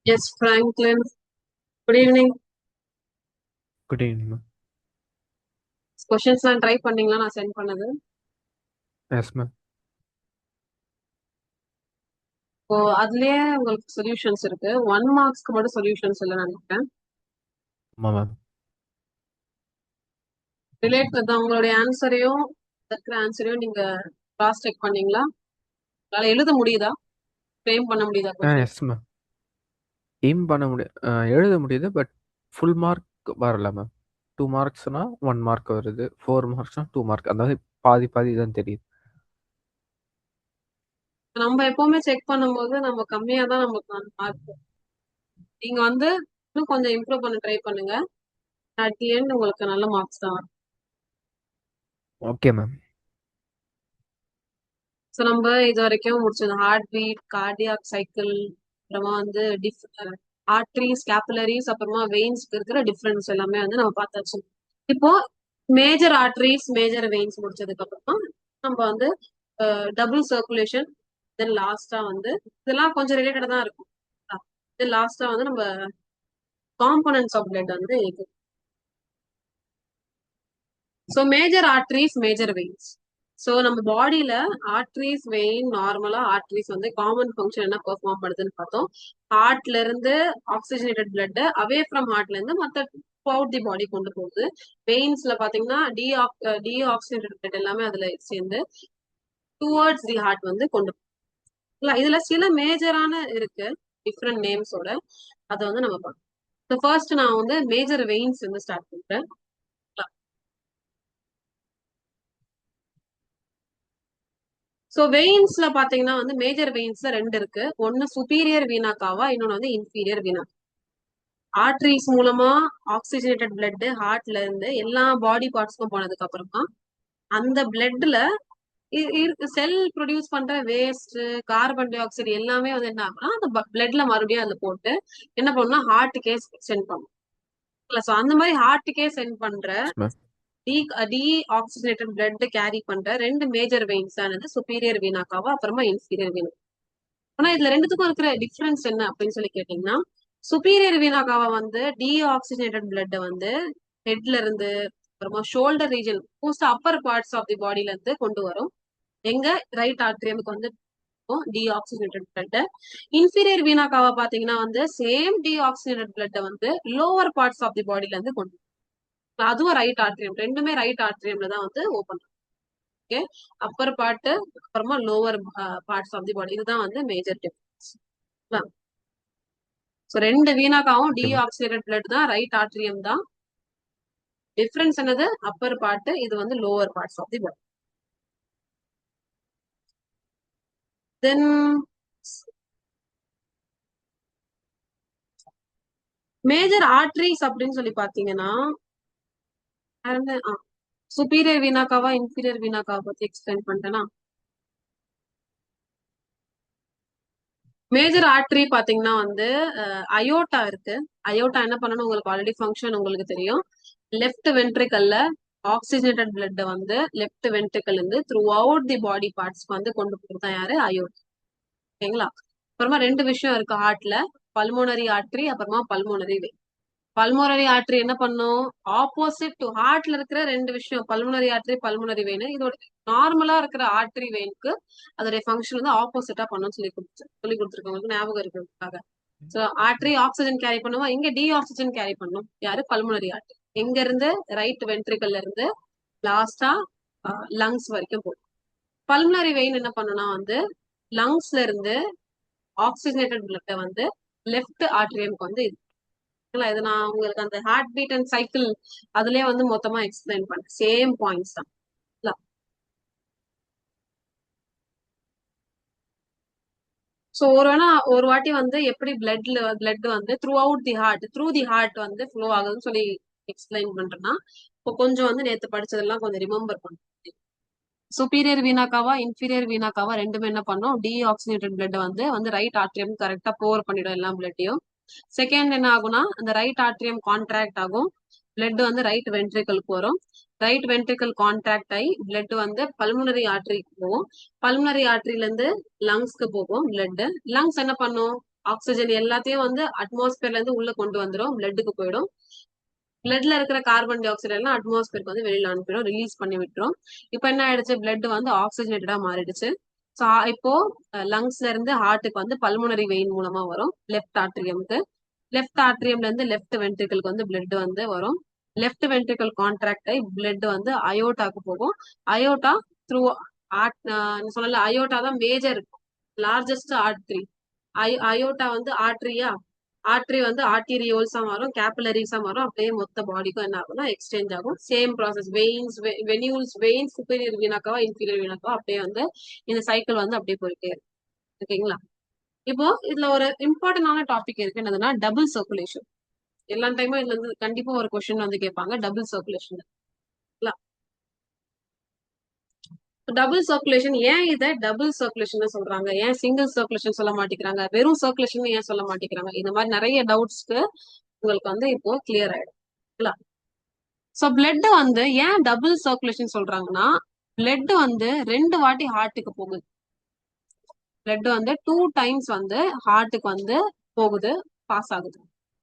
Yes, Franklin. Good evening. Good evening ma'am. கொஷின்ஸ்லாம் try பண்ணீங்களா நான் சென்ட் பண்ணது? Yes ma'am. இப்போ அதுலயே உங்களுக்கு சொல்யூஷன்ஸ் இருக்கு. 1 மார்க்ஸ்க்கு மட்டும் சொல்யூஷன்ஸ் இல்லைன்னு நினைக்கிறேன். ஆமாம் மேம். ரிலேட்டட் தான் உங்களுடைய ஆன்சரையும் இருக்கிற ஆன்சரையும் நீங்க கிராஸ் செக் பண்ணீங்களா? உங்களால எழுத முடியுதா? ஃப்ரேம் பண்ண முடியுதா கொஷின்? Yes ma'am. எய்ம் பண்ண எழுத முடியுது, பட் ஃபுல் மார்க் வரல மேம். 2 மார்க்ஸ்னா 1 மார்க் வருது, 4 மார்க்ஸ்னா 2 மார்க், அதாவது பாதி பாதி தான் தெரியுது. நம்ம எப்பவுமே செக் பண்ணும்போது நம்ம கம்மியா தான் நமக்கு மார்க். நீங்க வந்து இன்னும் கொஞ்சம் இம்ப்ரூவ் பண்ண ட்ரை பண்ணுங்க. அட் தி எண்ட் உங்களுக்கு நல்ல மார்க்ஸ் தான் வரும். Okay ma'am. ஸோ நம்ம இது வரைக்கும் முடிச்சது ஹார்ட் பீட், கார்டியாக் சைக்கிள், அப்புறமா வந்து ஆர்ட்ரிஸ், கேபிலரிஸ், அப்புறமா வெயின்ஸ்க்கு இருக்கிற டிஃபரன்ஸ் எல்லாமே வந்து நம்ம பார்த்தாச்சு. இப்போ மேஜர் ஆர்ட்ரிஸ், மேஜர் வெயின்ஸ் முடிச்சதுக்கு அப்புறமா நம்ம வந்து டபுள் சர்க்குலேஷன், தென் லாஸ்டா வந்து இதெல்லாம் கொஞ்சம் ரிலேட்டடா தான் இருக்கும். தென் லாஸ்டா வந்து நம்ம காம்பனன்ட்ஸ் ஆஃப் பிளட் வந்து இருக்கு. So major arteries, major veins. So நம்ம பாடியில ஆர்ட்ரிஸ், வெயின், நார்மலா ஆர்ட்ரிஸ் வந்து காமன் ஃபங்க்ஷன் என்ன பெர்ஃபார்ம் பண்ணுதுன்னு பார்த்தோம். ஹார்ட்ல இருந்து ஆக்சிஜனேட்டட் பிளட் அவே ஃப்ரம் ஹார்ட்ல இருந்து மற்ற அவுட் தி பாடி கொண்டு போகுது. வெயின்ஸ்ல பாத்தீங்கன்னா டி ஆக்சிஜனேட்டட் பிளட் எல்லாமே அதுல சேர்ந்து டுவர்ட்ஸ் தி ஹார்ட் வந்து கொண்டு போகுது. இதுல சில மேஜரான இருக்கு டிஃப்ரெண்ட் நேம்ஸோட. அதை வந்து நம்ம பார்க்கலாம். ஃபர்ஸ்ட் நான் வந்து மேஜர் வெயின்ஸ் வந்து ஸ்டார்ட் பண்றேன். சோ வெயின்ஸ்ல பாத்தீங்கன்னா வந்து மேஜர் வெயின்ஸ்ல ரெண்டு இருக்கு. ஒன்னு சுப்பீரியர் வீனா காவா, இன்னொன்னு வந்து இன்ஃபீரியர் வீனா. ஆர்டரிஸ் மூலமா ஆக்சிஜனேட்டட் பிளட் ஹார்ட்ல இருந்து எல்லா பாடி பார்ட்ஸ்க்கும் போனதுக்கு அப்புறமா அந்த பிளட்ல செல் ப்ரொடியூஸ் பண்ற வேஸ்ட், கார்பன் டை ஆக்சைடு எல்லாமே வந்து என்ன ஆகும்னா அந்த பிளட்ல மறுபடியும் அதுல போட்டு என்ன பண்ணும்னா ஹார்ட்டுக்கே சென்ட் பண்ணும். சோ அந்த மாதிரி ஹார்ட்டுக்கே சென்ட் பண்ற yes ma'am. De deoxygenated blood carry பண்ற ரெண்டு மேஜர் வெயின்ஸ் ஆனது சுப்பீரியர் வீனாக்காவா, அப்புறமா இன்ஃபீரியர் வீனா. ஆனா இதுல ரெண்டுத்துக்கும் இருக்கிற டிஃபரன்ஸ் என்ன அப்படின்னு சொல்லி கேட்டீங்கன்னா, சுப்பீரியர் வீனாக்காவா வந்து டீஆக்சிஜனேட்டட் பிளட் வந்து ஹெட்ல இருந்து அப்புறமா shoulder region most upper parts of the பாடியில இருந்து கொண்டு வரும். எங்க ரைட் ஆர்ட்ரியமுக்கு வந்து டீஆக்சிஜனேட்டட் பிளட். இன்ஃபீரியர் வீனாக்காவா பாத்தீங்கன்னா வந்து சேம் டீஆக்சிஜனேட்டட் பிளட் வந்து லோவர் பார்ட்ஸ் ஆஃப் தி பாடியில இருந்து கொண்டு வரும். அதுவும் ரைட் ஆர்ட்ரியம், ரெண்டுமே ரைட் ஆர்ட்ரியம்ல தான் வந்து ஓபன். ஓகே, அப்பர் பார்ட் அப்புறமா lower parts of the body, இதுதான் வந்து மேஜர் டிஃபரன்ஸ். சோ ரெண்டு வீனாக்காவும் ஓகே மேம். டீஆக்சிடேட்டட் பிளட் தான், ரைட் ஆர்ட்ரியம் தான். டிஃபரன்ஸ் என்னது? அப்பர் பார்ட், இது வந்து lower parts of the body. Then major arteries அப்படின்னு சொல்லி பாத்தீங்கன்னா சுப்பீரியர் வீனாக்காவா இன்ஃபீரியர் வீனாக்காவா பத்தி எக்ஸ்பிளைன் பண்ணிட்டேனா. மேஜர் ஆர்டரி பாத்தீங்கன்னா வந்து அயோட்டா இருக்கு. அயோட்டா என்ன பண்ணணும் உங்களுக்கு ஆல்ரெடி ஃபங்க்ஷன் உங்களுக்கு தெரியும். லெஃப்ட் வென்ட்ரிக்கல்ல ஆக்சிஜனேட்டட் பிளட் வந்து லெஃப்ட் வென்ட்ரிக்கல் இருந்து த்ரூ அவுட் தி பாடி பார்ட்ஸ்க்கு வந்து கொண்டு போறது தான் யாரு? அயோட்டா. ஓகேங்களா? அப்புறமா ரெண்டு விஷயம் இருக்கு ஹார்ட்ல, பல்மோனரி ஆர்டரி, அப்புறமா பல்மோனரி வெயின். பல்மோனரி ஆர்டரி என்ன பண்ணும்? ஆப்போசிட் டு ஹார்ட்ல இருக்கிற ரெண்டு விஷயம், பல்மோனரி ஆர்டரி, பல்மோனரி வெயின். இதோட நார்மலா இருக்கிற ஆர்டரி வெயினுக்கு அதோடைய ஃபங்க்ஷன் வந்து ஆப்போசிட்டா பண்ணும் சொல்லி கொடுத்துருக்கவங்களுக்கு ஞாபகம் இருக்கிறதுக்காக. சோ ஆர்டரி ஆக்சிஜன் கேரி பண்ணுவா, இங்க டி ஆக்சிஜன் கேரி பண்ணும் யாரு? Pulmonary artery. எங்க இருந்து? ரைட் வென்ட்ரிக்கல்ல இருந்து லாஸ்டா லங்ஸ் வரைக்கும் போகும். பல்மனரி வெயின் என்ன பண்ணுனா வந்து லங்ஸ்ல இருந்து ஆக்சிஜனேட்டட் பிளட்ட வந்து லெஃப்ட் ஆர்டரியம்க்கு வந்து இது நான் உங்களுக்கு அந்த ஹார்ட் பீட் அண்ட் சைக்கிள் அதுலயே வந்து மொத்தமா எக்ஸ்பிளைன் பண்ணேன். சேம் பாயிண்ட்ஸ் தான். சோ ஒரு வாட்டி வந்து எப்படி பிளட் வந்து throughout the heart, through the heart வந்து ஃப்ளோ ஆகுதுன்னு சொல்லி எக்ஸ்பிளைன் பண்றேன்னா, இப்போ கொஞ்சம் வந்து நேத்து படிச்சதெல்லாம் கொஞ்சம் ரிமெம்பர் பண்ணுங்க. சுப்பீரியர் வீனாக்காவா இன்ஃபீரியர் வீனாக்காவா ரெண்டுமே என்ன பண்ணும்? டீஆக்சிஜனேட்டட் பிளட் வந்து வந்து ரைட் ஆர்ட்ரியம் கரெக்டா போர் பண்ணிடும் எல்லா பிளட்டையும். செகண்ட் என்ன ஆகும்னா அந்த ரைட் ஆர்ட்ரியம் கான்ட்ராக்ட் ஆகும், பிளட் வந்து ரைட் வென்ட்ரிக்கலுக்கு வரும். ரைட் வென்ட்ரிக்கல் கான்ட்ராக்ட் ஆகி பிளட் வந்து பல்முனரி ஆர்டரிக்கு போகும். பல்முனரி ஆர்டரியில இருந்து லங்ஸ்க்கு போகும் பிளட். லங்ஸ் என்ன பண்ணும்? ஆக்சிஜன் எல்லாத்தையும் வந்து அட்மாஸ்பியர்ல இருந்து உள்ள கொண்டு வந்துடும், பிளட்டுக்கு போயிடும். பிளட்ல இருக்கிற கார்பன் டை ஆக்சைடு எல்லாம் அட்மாஸ்பியருக்கு வந்து வெளியில அனுப்பிடும், ரிலீஸ் பண்ணி விட்டுரும். இப்போ என்ன ஆயிடுச்சு, பிளட் வந்து ஆக்சிஜனேட்டடா மாறிடுச்சு. ஸோ இப்போ லங்ஸ்ல இருந்து ஹார்ட்டுக்கு வந்து பல்முனரி வெயின் மூலமா வரும் லெஃப்ட் ஆட்ரியமுக்கு. லெஃப்ட் ஆட்ரியம்ல இருந்து லெஃப்ட் வென்ட்ரிக்கலுக்கு வந்து பிளட் வந்து வரும். லெஃப்ட் வென்ட்ரிக்கல் கான்ட்ராக்ட் ஆகி பிளட் வந்து அயோட்டாக்கு போகும். அயோட்டா த்ரூ சொல்லல, அயோட்டா தான் மேஜர் லார்ஜஸ்ட் ஆர்டரி. அயோட்டா வந்து ஆர்டரியா, ஆர்டரி வந்து ஆர்டீரியோல்ஸா மாறும், கேபிலரிஸா மாறும், அப்படியே மொத்த பாடிக்கும் என்ன ஆகும்னா எக்ஸ்சேஞ்ச் ஆகும். Same process, veins, venules, veins, superior vena cava inferior vena cava அப்படியே வந்து இந்த சைக்கிள் வந்து அப்படியே போயிட்டே இருக்கு. ஓகேங்களா? இப்போ இதுல ஒரு இம்பார்ட்டன்டான டாபிக் இருக்கு, என்னதுன்னா டபுள் சர்க்குலேஷன். எல்லா டைமும் இதுல இருந்து கண்டிப்பா ஒரு கொஸ்டின் வந்து கேட்பாங்க, டபுள் சர்க்குலேஷன். டபுள் சர்க்குலேஷன், ஏன் இதை டபுள் சர்க்குலேஷன் சொல்றாங்க, ஏன் சிங்கிள் சர்க்குலேஷன் சொல்ல மாட்டேங்கிறாங்க, வெறும் சர்க்குலேஷன் ஏன் சொல்ல மாட்டேங்கிறாங்க, இந்த மாதிரி நிறைய டவுட்ஸ்க்கு உங்களுக்கு வந்து இப்போ கிளியர் ஆயிடும். சோ பிளட் வந்து ஏன் டபுள் சர்க்குலேஷன் சொல்றாங்கன்னா, பிளட் வந்து 2 வாட்டி ஹார்ட்டுக்கு போகுது. பிளட் வந்து 2 டைம்ஸ் வந்து ஹார்ட்டுக்கு வந்து போகுது, பாஸ் ஆகுது.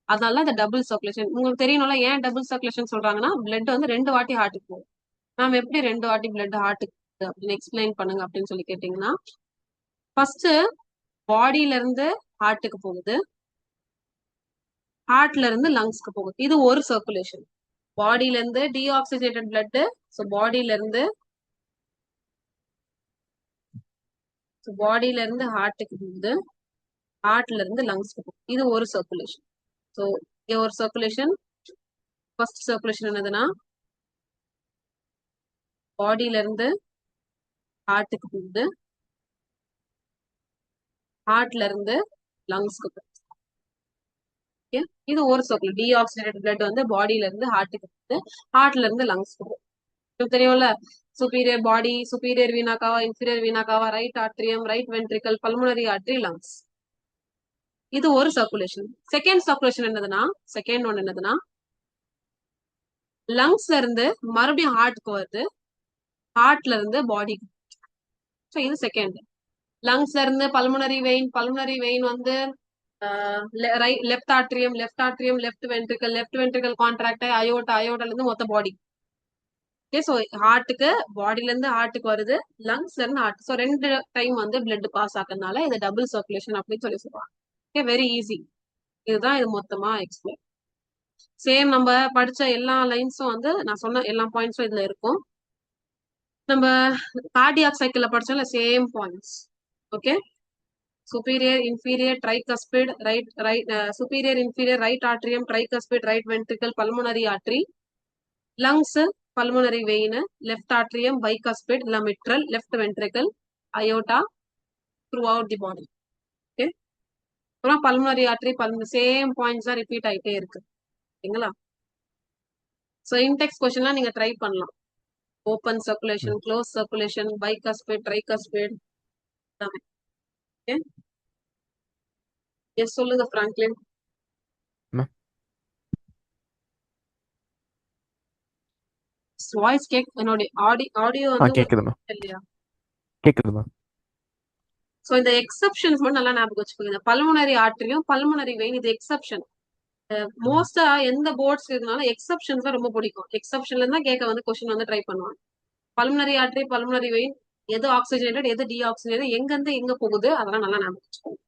அதனால இந்த டபுள் சர்க்குலேஷன் உங்களுக்கு தெரியணும்ல. ஏன் டபுள் சர்க்குலேஷன் சொல்றாங்கன்னா, பிளட் வந்து 2 வாட்டி ஹார்ட்டுக்கு போகுது. நாம எப்படி 2 வாட்டி பிளட் ஹார்ட்டுக்கு அப்படின்னு எக்ஸ்பிளைன் பண்ணுங்க அப்படின்னு சொல்லி கேட்டீங்கன்னா, ஃபர்ஸ்ட் பாடியில இருந்து ஹார்ட்டுக்கு போகுது, ஹார்ட்ல இருந்து லங்ஸ்க்கு போகுது. இது ஒரு சர்க்குலேஷன். பாடியில இருந்து டீஆக்சிஜேட்டட் பிளட், ஸோ பாடியில இருந்து ஹார்ட்டுக்கு போகுது, ஹார்ட்ல இருந்து லங்ஸ்க்கு போகுது. இது ஒரு சர்க்குலேஷன். ஸோ இங்க ஒரு சர்க்குலேஷன். ஃபர்ஸ்ட் சர்க்குலேஷன் என்னதுன்னா, பாடியில இருந்து ஹார்ட்டுக்கு போகுது, ஹார்ட்ல இருந்து லங்ஸ்க்கு போகுது. இது ஒரு சர்க்குலேஷன். டீஆக்சிடேட்டட் பிளட் வந்து பாடியில இருந்து ஹார்ட்டுக்கு போகுது, ஹார்ட்ல இருந்து லங்ஸ்க்கு போகுது. தெரியும்ல, superior body, superior vena cava inferior vena cava, right atrium, right ventricle, pulmonary artery, lungs. இது ஒரு சர்க்குலேஷன். செகண்ட் சர்க்குலேஷன் என்னதுன்னா, செகண்ட் ஒன் என்னதுன்னா, லங்ஸ்ல இருந்து மறுபடியும் ஹார்ட்க்கு வருது, ஹார்ட்ல இருந்து பாடிக்கு. ஸோ இது செகண்ட். லங்ஸ்ல இருந்து பல்முனரி வெயின், பல்முனரி வெயின் வந்து left atrium, left atrium, left ventricle, left ventricle contract aorta, அயோட்டால இருந்து மொத்த பாடி. ஸோ ஹார்ட்டுக்கு, பாடியில இருந்து ஹார்ட்டுக்கு வருது, லங்ஸ்ல இருந்து ஹார்ட். ஸோ 2 டைம் வந்து பிளட் பாஸ் ஆகிறதுனால இது டபுள் சர்க்குலேஷன் அப்படின்னு சொல்லி சொல்லுவாங்க. Okay, very easy. இதுதான் இது மொத்தமா எக்ஸ்பிளைன். சேம் நம்ம படிச்ச எல்லா லைன்ஸும் வந்து நான் சொன்ன எல்லா பாயிண்ட்ஸும் இதுல இருக்கும். நம்ம கார்டியாக் சைக்கிள்ல படிச்சோம்ல, same points. Okay, superior inferior tricuspid superior inferior right atrium, tricuspid, right ventricle, pulmonary artery, lungs, pulmonary vein, left atrium, bicuspid, mitral, left ventricle, aorta, throughout the body. Okay, அப்புறம் pulmonary artery, சேம் பாயிண்ட்ஸ் தான் repeat ஆயிட்டே இருக்கு. ஓகேங்களா? So index கொஸ்டின்லாம் நீங்க try பண்ணலாம். Open circulation, close circulation, bicuspid, tricuspid எல்லாமே. Okay, S சொல்லுங்க Franklin. Voice என்னோட ஆடியோ வந்து கேக்குதுமா, இல்லையா? கேக்குதுமா. சோ இந்த எக்ஸப்ஷன்ஸ் மட்டும் நல்லா ஞாபகம் வச்சுக்கோங்க. பல்முனரி ஆர்டரியும் பல்முனரி வெயின் இது எக்ஸப்ஷன். மோஸ்டா எந்த போர்ட்ஸ் இருந்தாலும் எக்ஸப்ஷன்ஸ் தான் ரொம்ப பிடிக்கும். எக்ஸப்ஷன்ல இருந்தா கேட்க வந்து கொஸ்டின் வந்து ட்ரை பண்ணுவாங்க. பல்முனரி ஆர்டரி, பல்முனரி வெயின், எது ஆக்சிஜனேட்டட், எது டீஆக்சிஜனேட்டட், எங்க இருந்து எங்க போகுது, அதெல்லாம் நல்லா ஞாபகம் வச்சுக்கோங்க.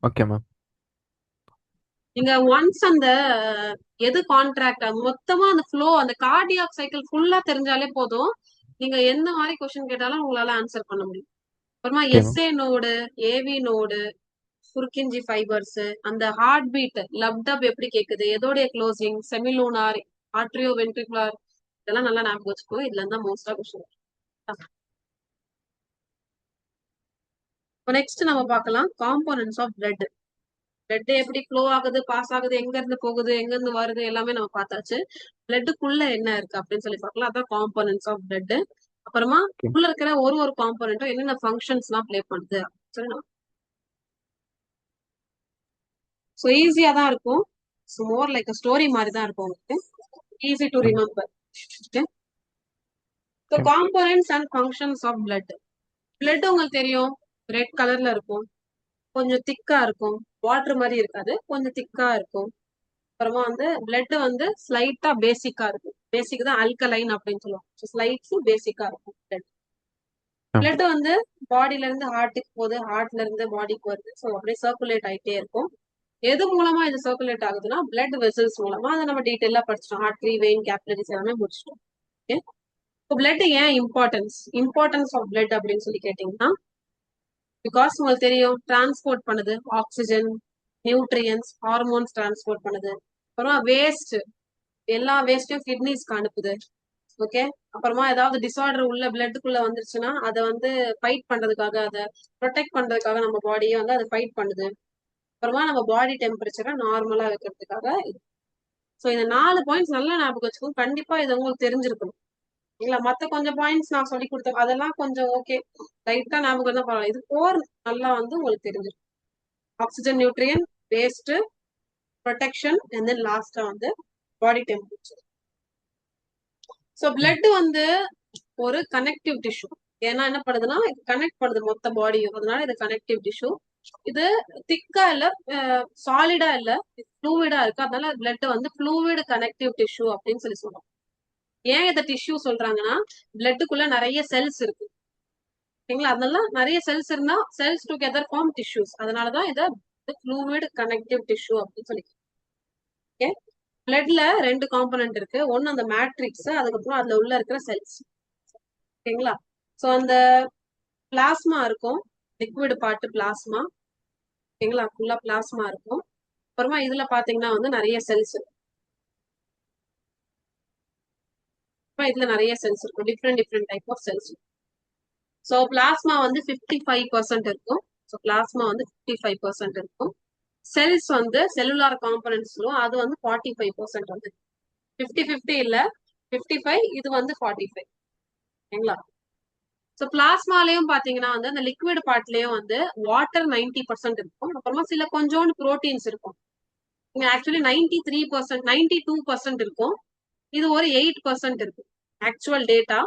Okay ma'am. நீங்க ஒன்ஸ் அந்த எது கான்ட்ராக்ட் மொத்தமா அந்த ஃப்ளோ, அந்த கார்டியாக் சைக்கிள் ஃபுல்லா தெரிஞ்சாலே போதும், நீங்க எந்த மாதிரி கொஸ்டின் கேட்டாலும் உங்களால ஆன்சர் பண்ண முடியும். அப்புறமா S A node, AV node, புர்கின்ஜி fibres, அந்த ஹார்ட் பீட் லப்டப் எப்படி கேக்குது, எதோடைய க்ளோசிங், செமிலூனார், ஆர்ட்ரியோ வென்ட்ரிகுலர், இதெல்லாம் நல்லா ஞாபகம் வச்சுக்கோ. இதுல இருந்தா மோஸ்டா கொஸ்டின். நெக்ஸ்ட் நம்ம பார்க்கலாம் காம்போனன்ட்ஸ் ஆஃப் பிளட். பிளட் எப்படி ஃப்ளோ ஆகுது, பாஸ் ஆகுது, எங்க இருந்து போகுது, எங்க இருந்து வருது, எல்லாமே நம்ம பார்த்தாச்சு. பிளட்டுக்குள்ள என்ன இருக்கு அப்படின்னு சொல்லி பார்க்கலாம். அதான் காம்போனன்ட்ஸ் ஆஃப் பிளட். அப்புறமா உள்ள இருக்கிற ஒரு காம்போனன்ட்டும் என்னென்ன ஃபங்க்ஷன்ஸ் எல்லாம் பிளே பண்ணுது சரிங்களா? ஸோ ஈஸியா தான் இருக்கும். ஸோ மோர் லைக் ஸ்டோரி மாதிரி தான் இருக்கும் உங்களுக்கு. Easy to remember. So components and functions of blood. Blood உங்களுக்கு தெரியும், ரெட் கலர்ல இருக்கும். கொஞ்சம் திக்கா இருக்கும். வாட்டர் மாதிரி இருக்காது, கொஞ்சம் திக்கா இருக்கும். அப்புறமா வந்து பிளட் வந்து ஸ்லைட்டா பேசிக்கா இருக்கும். பேசிக் தான் அல்கலைன் அப்படின்னு சொல்லுவாங்க. ஸ்லைட்லி பேசிக்கா இருக்கும் பிளட். ஆ. பிளட் வந்து பாடியில இருந்து ஹார்ட்டுக்கு போகுது, ஹார்ட்ல இருந்து பாடிக்கு வருது. ஸோ அப்படியே சர்க்குலேட் ஆயிட்டே இருக்கும். எது மூலமா இது சர்க்குலேட் ஆகுதுன்னா பிளட் வெசல்ஸ் மூலமா. அதை நம்ம டீட்டெயிலா படிச்சிட்டோம். ஆர்டரி, வெயின், கேப்லரிஸ் எல்லாமே முடிச்சிட்டோம். ஓகே. இப்போ பிளட் ஏன் இம்பார்ட்டன்ஸ் ஆஃப் பிளட் அப்படின்னு சொல்லி கேட்டீங்கன்னா, பிகாஸ் உங்களுக்கு தெரியும் டிரான்ஸ்போர்ட் பண்ணுது ஆக்சிஜன், நியூட்ரியன்ஸ், ஹார்மோன்ஸ் டிரான்ஸ்போர்ட் பண்ணுது. அப்புறமா வேஸ்ட், எல்லா வேஸ்டையும் கிட்னிஸ்க்கு அனுப்புது. ஓகே. அப்புறமா ஏதாவது டிசார்டர் உள்ள பிளட்டுக்குள்ள வந்துருச்சுன்னா அதை வந்து ஃபைட் பண்றதுக்காக, அதை ப்ரொடெக்ட் பண்றதுக்காக நம்ம பாடியை வந்து அதை ஃபைட் பண்ணுது. அப்புறமா நம்ம பாடி டெம்பரேச்சரை நார்மலா வைக்கிறதுக்காக. ஸோ இந்த 4 பாயிண்ட்ஸ் நல்லா ஞாபகம் வச்சுக்கோங்க. கண்டிப்பா இது உங்களுக்கு தெரிஞ்சிருக்கணும். இல்ல மத்த கொஞ்சம் பாயிண்ட்ஸ் நான் சொல்லி கொடுத்தேன், அதெல்லாம் கொஞ்சம் ஓகே, லைட்டா ஞாபகம் தான் பரவாயில்ல. இது கோர் நல்லா வந்து உங்களுக்கு தெரிஞ்சிருக்கும். Oxygen, nutrient, waste, protection, and then லாஸ்டா வந்து பாடி டெம்பரேச்சர். ஸோ பிளட் வந்து ஒரு கனெக்டிவ் டிஷ்யூ. ஏன்னா என்ன பண்ணுதுன்னா கனெக்ட் பண்ணுது மொத்த பாடியும், அதனால இது கனெக்டிவ் டிஷ்யூ. இது திக்கா இல்ல, சாலிடா இல்ல, ஃப்ளூவிடா இருக்கு. அதனால பிளட் வந்து ஃப்ளூவிட் கனெக்டிவ் டிஷ்யூ அப்படின்னு சொல்லி சொல்றோம். ஏன் இதை டிஷ்யூ சொல்றாங்கன்னா பிளட்டுக்குள்ள நிறைய செல்ஸ் இருக்கு. ஓகேங்களா? அதனால நிறைய செல்ஸ் இருந்தா செல்ஸ் டுகெதர் ஃபார்ம் டிஷ்யூஸ். அதனாலதான் இதை ஃப்ளூவிட் கனெக்டிவ் டிஷ்யூ அப்படின்னு சொல்லி. ஓகே. பிளட்ல 2 காம்பனன்ட் இருக்கு. ஒன்னு அந்த மேட்ரிக்ஸ், அதுக்கப்புறம் அதுல உள்ள இருக்கிற செல்ஸ். ஓகேங்களா? சோ அந்த பிளாஸ்மா இருக்கும், லிக்விட் பார்ட் பிளாஸ்மா. ஓகேங்களா? ஃபுல்லா பிளாஸ்மா இருக்கும். அப்புறமா இதுல பாத்தீங்கன்னா வந்து நிறைய செல்ஸ் இருக்கும். இதுல நிறைய செல்ஸ் இருக்கும், different type of cells. So plasma வந்து 55% இருக்கும். சோ பிளாஸ்மா வந்து 55% இருக்கும். செல்ஸ் வந்து செல்லுலார் காம்பனன்ட்ஸ், அது வந்து 45% வந்து 50-50 இல்ல, 55, இது வந்து 45. ஓகேங்களா? சோ பிளாஸ்மாலையும் பாத்தீங்கன்னா வந்து அந்த லிக்விட் பார்ட்லயும் வந்து வாட்டர் 90% இருக்கும். அப்புறமா சில கொஞ்சோண்டு புரோட்டீன்ஸ் இருக்கும். இங்க ஆக்சுவலி 93%, 92% இருக்கும். இது ஒரு 8% இருக்கு. ஆக்சுவல் டேட்டா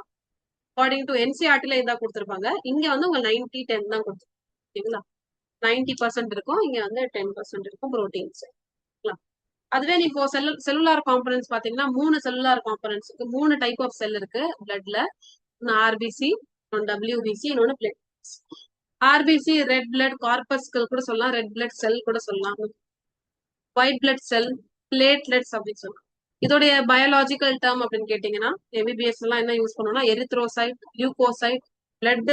அக்கார்டிங் டு என்சிஆர்டில இதான் கொடுத்துருப்பாங்க. இங்க வந்து உங்க 90-10 தான் கொடுத்துருக்கீங்களா. 90% இருக்கும், இங்க வந்து 10% இருக்கும் புரோட்டீன்ஸ். அதுவே நீ இப்போ செல்லுலார் காம்பனன்ஸ் பாத்தீங்கன்னா 3 செல்லுலார் காம்பனன்ஸ் இருக்கு. 3 டைப் ஆஃப் செல் இருக்கு பிளட்ல. ஆர்பிசி, டபிள்யூபிசி, இன்னொன்னு பிளட். ஆர்பிசி ரெட் பிளட் கார்பஸ்கள் கூட சொல்லலாம், ரெட் பிளட் செல் கூட சொல்லலாம், ஒயிட் பிளட் செல், பிளேட்லெட்ஸ் அப்படின்னு சொல்லலாம். இதோடைய பயாலாஜிக்கல் டேர்ம் அப்படின்னு கேட்டீங்கன்னா எம்பிபிஎஸ் எல்லாம் என்ன யூஸ் பண்ணோம்னா erythrocyte, leucocyte, blood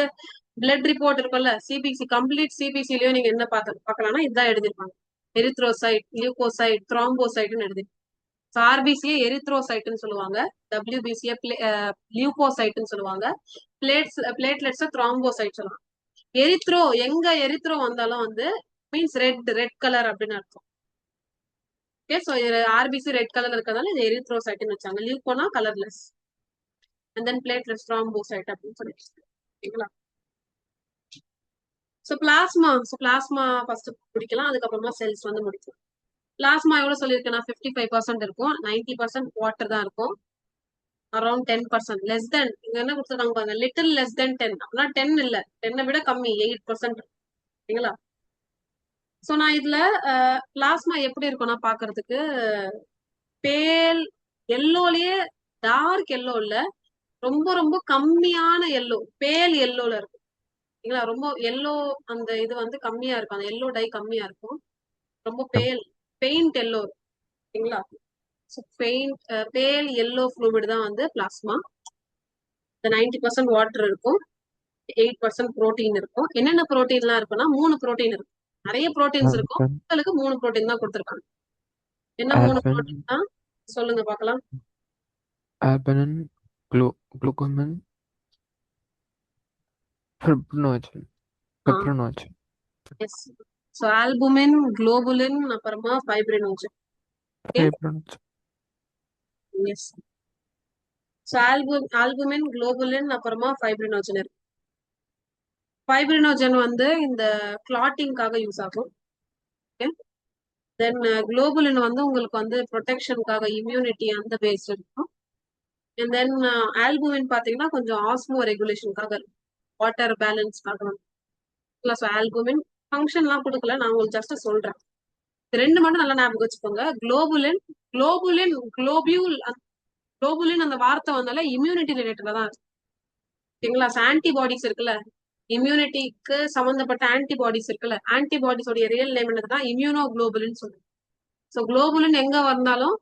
blood report இருக்கும்ல, சிபிசி, கம்ப்ளீட் சிபிசிலயும் நீங்க என்ன பார்க்கலாம்னா இதுதான் எழுதிருப்பாங்க. எரித்ரோசைட், லியூகோசைட், த்ராம்போசைட்னு எழுதி. ஆர்பிசியை எரித்ரோசைட்னு சொல்லுவாங்க, டபிள்யூபிசியை லியூகோசைட்னு சொல்லுவாங்க, பிளேட்லெட்ஸ் த்ராம்போசைட் சொல்லுவாங்க. எரித்ரோ, எங்க எரித்ரோ வந்தாலும் வந்து மீன்ஸ் ரெட் கலர் அப்படின்னு அர்த்தம். Okay. So RBC red colour இருக்கிறதால இது எரித்ரோசைட்னு வச்சாங்க. லியூகோனா கலர்லெஸ், அண்ட் தென் பிளேட்லெட்ஸ் த்ராம்போசைட் அப்படின்னு சொல்லிட்டு. ஓகேங்களா? சோ பிளாஸ்மா ஃபர்ஸ்ட் முடிக்கலாம், அதுக்கப்புறமா செல்ஸ் வந்து முடிக்கலாம். பிளாஸ்மா எவ்வளவு சொல்லியிருக்கேன்னா 55% இருக்கும், 90% வாட்டர் தான் இருக்கும், அரௌண்ட் 10% லெஸ் தென், இங்க என்ன கொடுத்துருக்காங்க பாருங்க, லிட்டில் லெஸ் தென் 10. அப்படின்னா 10 இல்ல, 10 விட கம்மி, 8%. ஓகேங்களா? சோ நான் இதுல பிளாஸ்மா எப்படி இருக்கும்னா பாக்குறதுக்கு பேல் எல்லோலயே டார்க் எல்லோ இல்ல, ரொம்ப ரொம்ப கம்மியான எல்லோ, பேல் எல்லோல இருக்கும். ஓகேங்களா? ரொம்ப எல்லோ, அந்த இது வந்து கம்மியா இருக்கும், அந்த எல்லோ டை கம்மியா இருக்கும், ரொம்ப பெயிண்ட் எல்லோ. ஓகேங்களா? பேல் எல்லோ ஃப்ளூவிட் தான் வந்து பிளாஸ்மா. 90% வாட்டர் இருக்கும், 8% புரோட்டீன் இருக்கும். என்னென்ன புரோட்டீன்லாம் இருக்குன்னா 3 புரோட்டீன் இருக்கும். நிறைய புரோட்டீன்ஸ் இருக்கும், உங்களுக்கு 3 புரோட்டீன் தான் கொடுத்துருக்காங்க. என்ன 3 ஆல்பனின், புரோட்டீன் சொல்லுங்க பார்க்கலாம். ஆல்பனின், குளுக்கோமன், fibrinogen. Yes. So albumin, globulin, அப்புறமா fibrinogen. Okay. Yes. So albumin, globulin, அப்புறமா ஃபைப்ரினோஜன் இருக்கு. ஃபைப்ரினோஜன் வந்து இந்த கிளாட்டிங்காக யூஸ் ஆகும். ஓகே. தென் குளோபுலின் வந்து உங்களுக்கு வந்து ப்ரொடெக்ஷனுக்காக, இம்யூனிட்டி அந்த பேஸ் இருக்கும். அண்ட் தென் ஆல்புமின் பாத்தீங்கன்னா கொஞ்சம் ஆஸ்மோ ரெகுலேஷனுக்காக இருக்கும், வாட்டர் பேலன்ஸ்க்காக. ஸோ ஆல்புமின், ஃபங்க்ஷன்லாம் கொடுக்கல, நான் உங்களுக்கு ஜஸ்ட் சொல்றேன். இது ரெண்டு மட்டும் நல்லா ஞாபகம் வச்சுக்கோங்க. Globulin, globulin, குளோபியூல். குளோபுலின் அந்த வார்த்தை வந்தால இம்யூனிட்டி ரிலேட்டடா தான் இருக்கு. ஓகேங்களா? ஆன்டிபாடிஸ் இருக்குல்ல, இம்யூனிட்டிக்கு சம்பந்தப்பட்ட ஆன்டிபாடிஸ் இருக்குல்ல, ஆன்டிபாடிஸோட ரியல் நேம் என்னதுன்னா இம்யூனோ குளோபுலின் சொல்லுங்க. ஸோ குளோபுலின் எங்க வந்தாலும்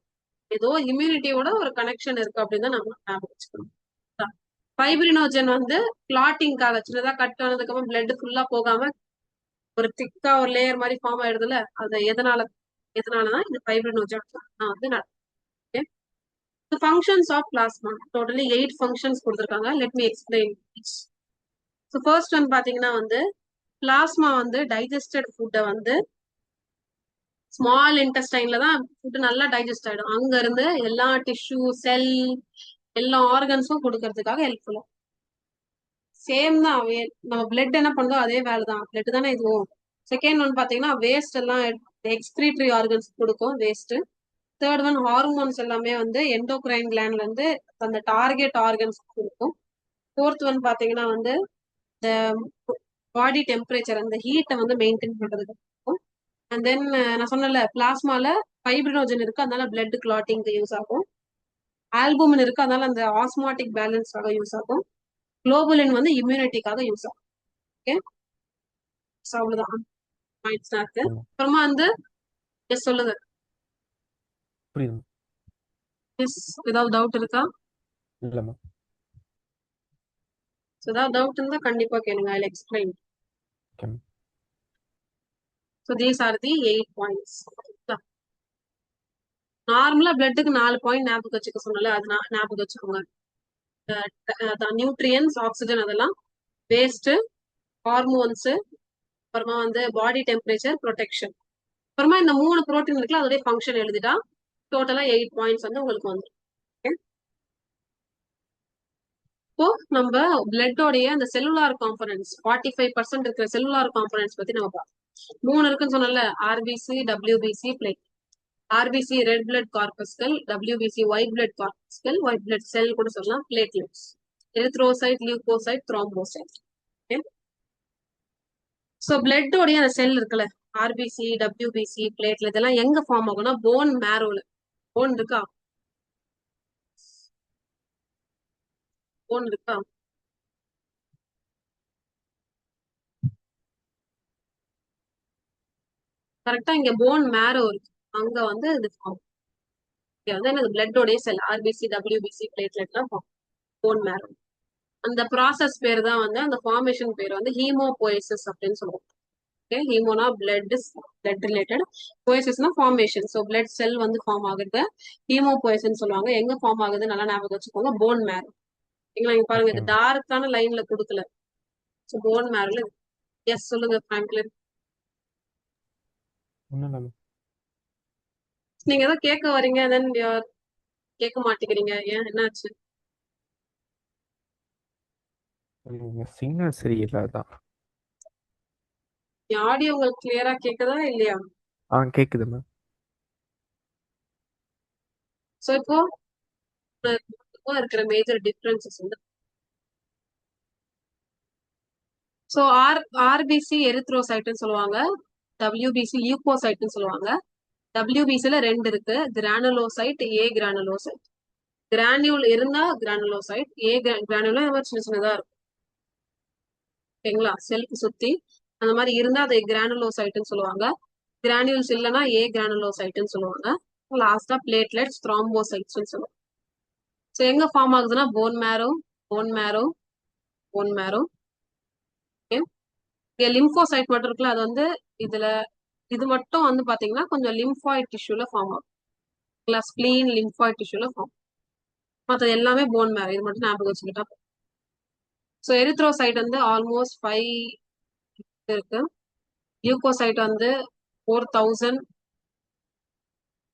ஏதோ இம்யூனிட்டியோட ஒரு கனெக்ஷன் இருக்கு அப்படின்னு தான் நம்ம ஞாபகம் வச்சுக்கணும். ஃபைப்ரினோஜன் வந்து கிளாட்டிங்காக சின்னதா கட் ஆனதுக்கு அப்புறம் பிளட் ஃபுல்லா போகாம ஒரு திக்கா ஒரு லேயர் மாதிரி ஃபார்ம் ஆயிடுதுல, அது எதனாலதான் இந்த ஃபைப்ரினோஜன் நான் வந்து நடத்துறேன். Functions of plasma totally 8 functions கொடுத்துருக்காங்க. Let me explain. So first one பாத்தீங்கன்னா வந்து பிளாஸ்மா வந்து டைஜஸ்டட் ஃபுட்டை வந்து ஸ்மால் இன்டெஸ்டைன்ல தான் ஃபுட் நல்லா டைஜஸ்ட் ஆயிடும். அங்க இருந்து எல்லா டிஷ்யூ செல் எல்லா ஆர்கன்ஸும் கொடுக்கறதுக்காக ஹெல்ப்ஃபுல்லா. சேம் தான் நம்ம பிளட் என்ன பண்ணுதோ அதே வேலை தான். பிளட் தானே இதுவும். செகண்ட் ஒன் பாத்தீங்கன்னா வேஸ்ட் எல்லாம் எக்ஸ்கிரீட்டரி ஆர்கன்ஸ் கொடுக்கும் வேஸ்ட். தேர்ட் ஒன் ஹார்மோன்ஸ் எல்லாமே வந்து எண்டோக்ரைன் கிளாண்ட்ல இருந்து அந்த டார்கெட் ஆர்கன்ஸ் கொடுக்கும். ஃபோர்த் ஒன் பாத்தீங்கன்னா வந்து இந்த பாடி டெம்பரேச்சர் அந்த ஹீட்டை வந்து மெயின்டைன் பண்றதுக்கு இருக்கும். அண்ட் தென் நான் சொன்னல பிளாஸ்மால ஃபைப்ரினோஜன் இருக்கு, அதனால பிளட் கிளாட்டிங்க்கு யூஸ் ஆகும். ஆல்புமின் இருக்கு, அதனால அந்த ஆஸ்மாட்டிக் பேலன்ஸ்க்காக யூஸ் ஆகும். குளோபுலின் வந்து இம்யூனிட்டிக்காக யூஸ் ஆகும். ஓகே, அவ்வளவுதான் பாயிண்ட்ஸ் இருக்கு. அப்புறமா வந்து எஸ் சொல்லுங்க. புரியுது. எஸ், ஏதாவது டவுட் இருக்கா? இல்லைம்மா. ஏதாவது டவுட் இருந்தா கண்டிப்பா கேளுங்க. I explain. Okay. So these are the 8 points. நார்மலா பிளட்டுக்கு 4 பாயிண்ட் ஞாபகம் வச்சுக்க சொன்னால அது ஞாபகம் வச்சுக்கோங்க. நியூட்ரியன்ஸ், ஆக்சிஜன், அதெல்லாம் வேஸ்ட், ஹார்மோன்ஸ், அப்புறமா வந்து பாடி டெம்பரேச்சர், ப்ரொடெக்ஷன். அப்புறமா இந்த 3 புரோட்டீன் இருக்குல்ல அதோட ஃபங்க்ஷன் எழுதிட்டா டோட்டலா 8 பாயிண்ட்ஸ் வந்து உங்களுக்கு வந்துடும். இப்போ நம்ம பிளட்டோடைய அந்த செல்லுலார் காம்பனன்ஸ் 45% இருக்கிற செல்லுலார் காம்பனன்ஸ் பத்தி நம்ம பார்ப்போம். 3 இருக்குன்னு சொன்னல, RBC, WBC, plate. RBC red blood corpuscles, WBC white blood corpuscles, white blood cell கூட சொல்லலாம், platelets, erythrocyte, leucocyte, thrombocyte. So பிளட்டோடைய அந்த செல் இருக்குல்ல, ஆர்பிசி, டபிள்யூபிசி, பிளேட்லெட் இதெல்லாம் எங்க ஃபார்ம் ஆகும்னா போன் மேரோல. போன் இருக்கா? போன் இருக்கா? கரெக்டா இங்க போன் மேரோ இருக்கு, அங்க வந்து இது ஃபார்ம். வந்து என்னது பிளட்டோடைய செல் ஆர்பிசி, டபிள்யூபிசி, பிளேட்லெட்லாம் ஃபார்ம் போன் மேரோ. அந்த ப்ராசஸ் பேர் தான் வந்து அந்த ஃபார்மேஷன் பேர் வந்து ஹீமோபோயசிஸ் அப்படின்னு சொல்லுவோம். ஓகே, ஹீமோனா பிளட், பிளட் ரிலேட்டட், போயசிஸ்னா ஃபார்மேஷன். ஸோ பிளட் செல் வந்து ஃபார்ம் ஆகுது ஹீமோபோயசிஸ் சொல்லுவாங்க. எங்க ஃபார்ம் ஆகுது நல்லா ஞாபகம் வச்சுக்கோங்க, போன் மேரோ. நீங்களா இங்க பாருங்க, இது டார்க்கான லைன்ல கொடுக்கல. ஸோ போன் மேரோல. எஸ் சொல்லுங்க பிராங்க்லின். நீங்க ஏதோ கேட்க வரீங்க, தென் கேட்க மாட்டேங்கிறீங்க, ஏன் என்னாச்சு? சிக்னல் சரியில்லை அதான். ஆடியோ உங்களுக்கு கிளியரா கேக்குதா இல்லையா? கேக்குது மேம். சோ இப்போ இருக்கிற மேஜர் டிஃபரன்சஸ் வந்து சோ ஆர்பிசி எரித்ரோசைட்னு சொல்லுவாங்க, டபிள்யூபிசி லியூகோசைட்னு சொல்லுவாங்க. டபிள்யூபிசில 2 இருக்கு, கிரானுலோசைட், ஏ கிரானுலோசைட். கிரானியூல் இருந்தா கிரானுலோசைட், ஏ கிரானியூல இந்த மாதிரி சின்ன சின்னதா இருக்கும். ஓகேங்களா? செல்க்கு சுத்தி அந்த மாதிரி இருந்தா அதை கிரானுலோசைட்னு சொல்லுவாங்க. கிரானியூல்ஸ் இல்லைன்னா ஏ கிரானுலோசைட்னு சொல்லுவாங்க. லாஸ்டா பிளேட்லெட்ஸ், த்ராம்போசைட்ஸ் சொல்லுவாங்க. ஸோ எங்க ஃபார்ம் ஆகுதுன்னா போன் மேரோ, போன் மேரோ, போன் மேரோ. லிம்போசைட் மட்டும் இருக்குல்ல, அது வந்து இதுல இது மட்டும் வந்து பாத்தீங்கன்னா கொஞ்சம் லிம்பாய்ட் டிஷ்யூல ஃபார்ம் ஆகும். ஸ்பிளீன் லிம்பாய்ட் டிஷ்யூல ஃபார்ம். மற்றது எல்லாமே போன் மேரோ, இது மட்டும் ஞாபகம் வச்சுக்கிட்டா. ஸோ எரித்ரோசைட் வந்து ஆல்மோஸ்ட் 5 இருக்கு. லியூகோசைட் வந்து 4000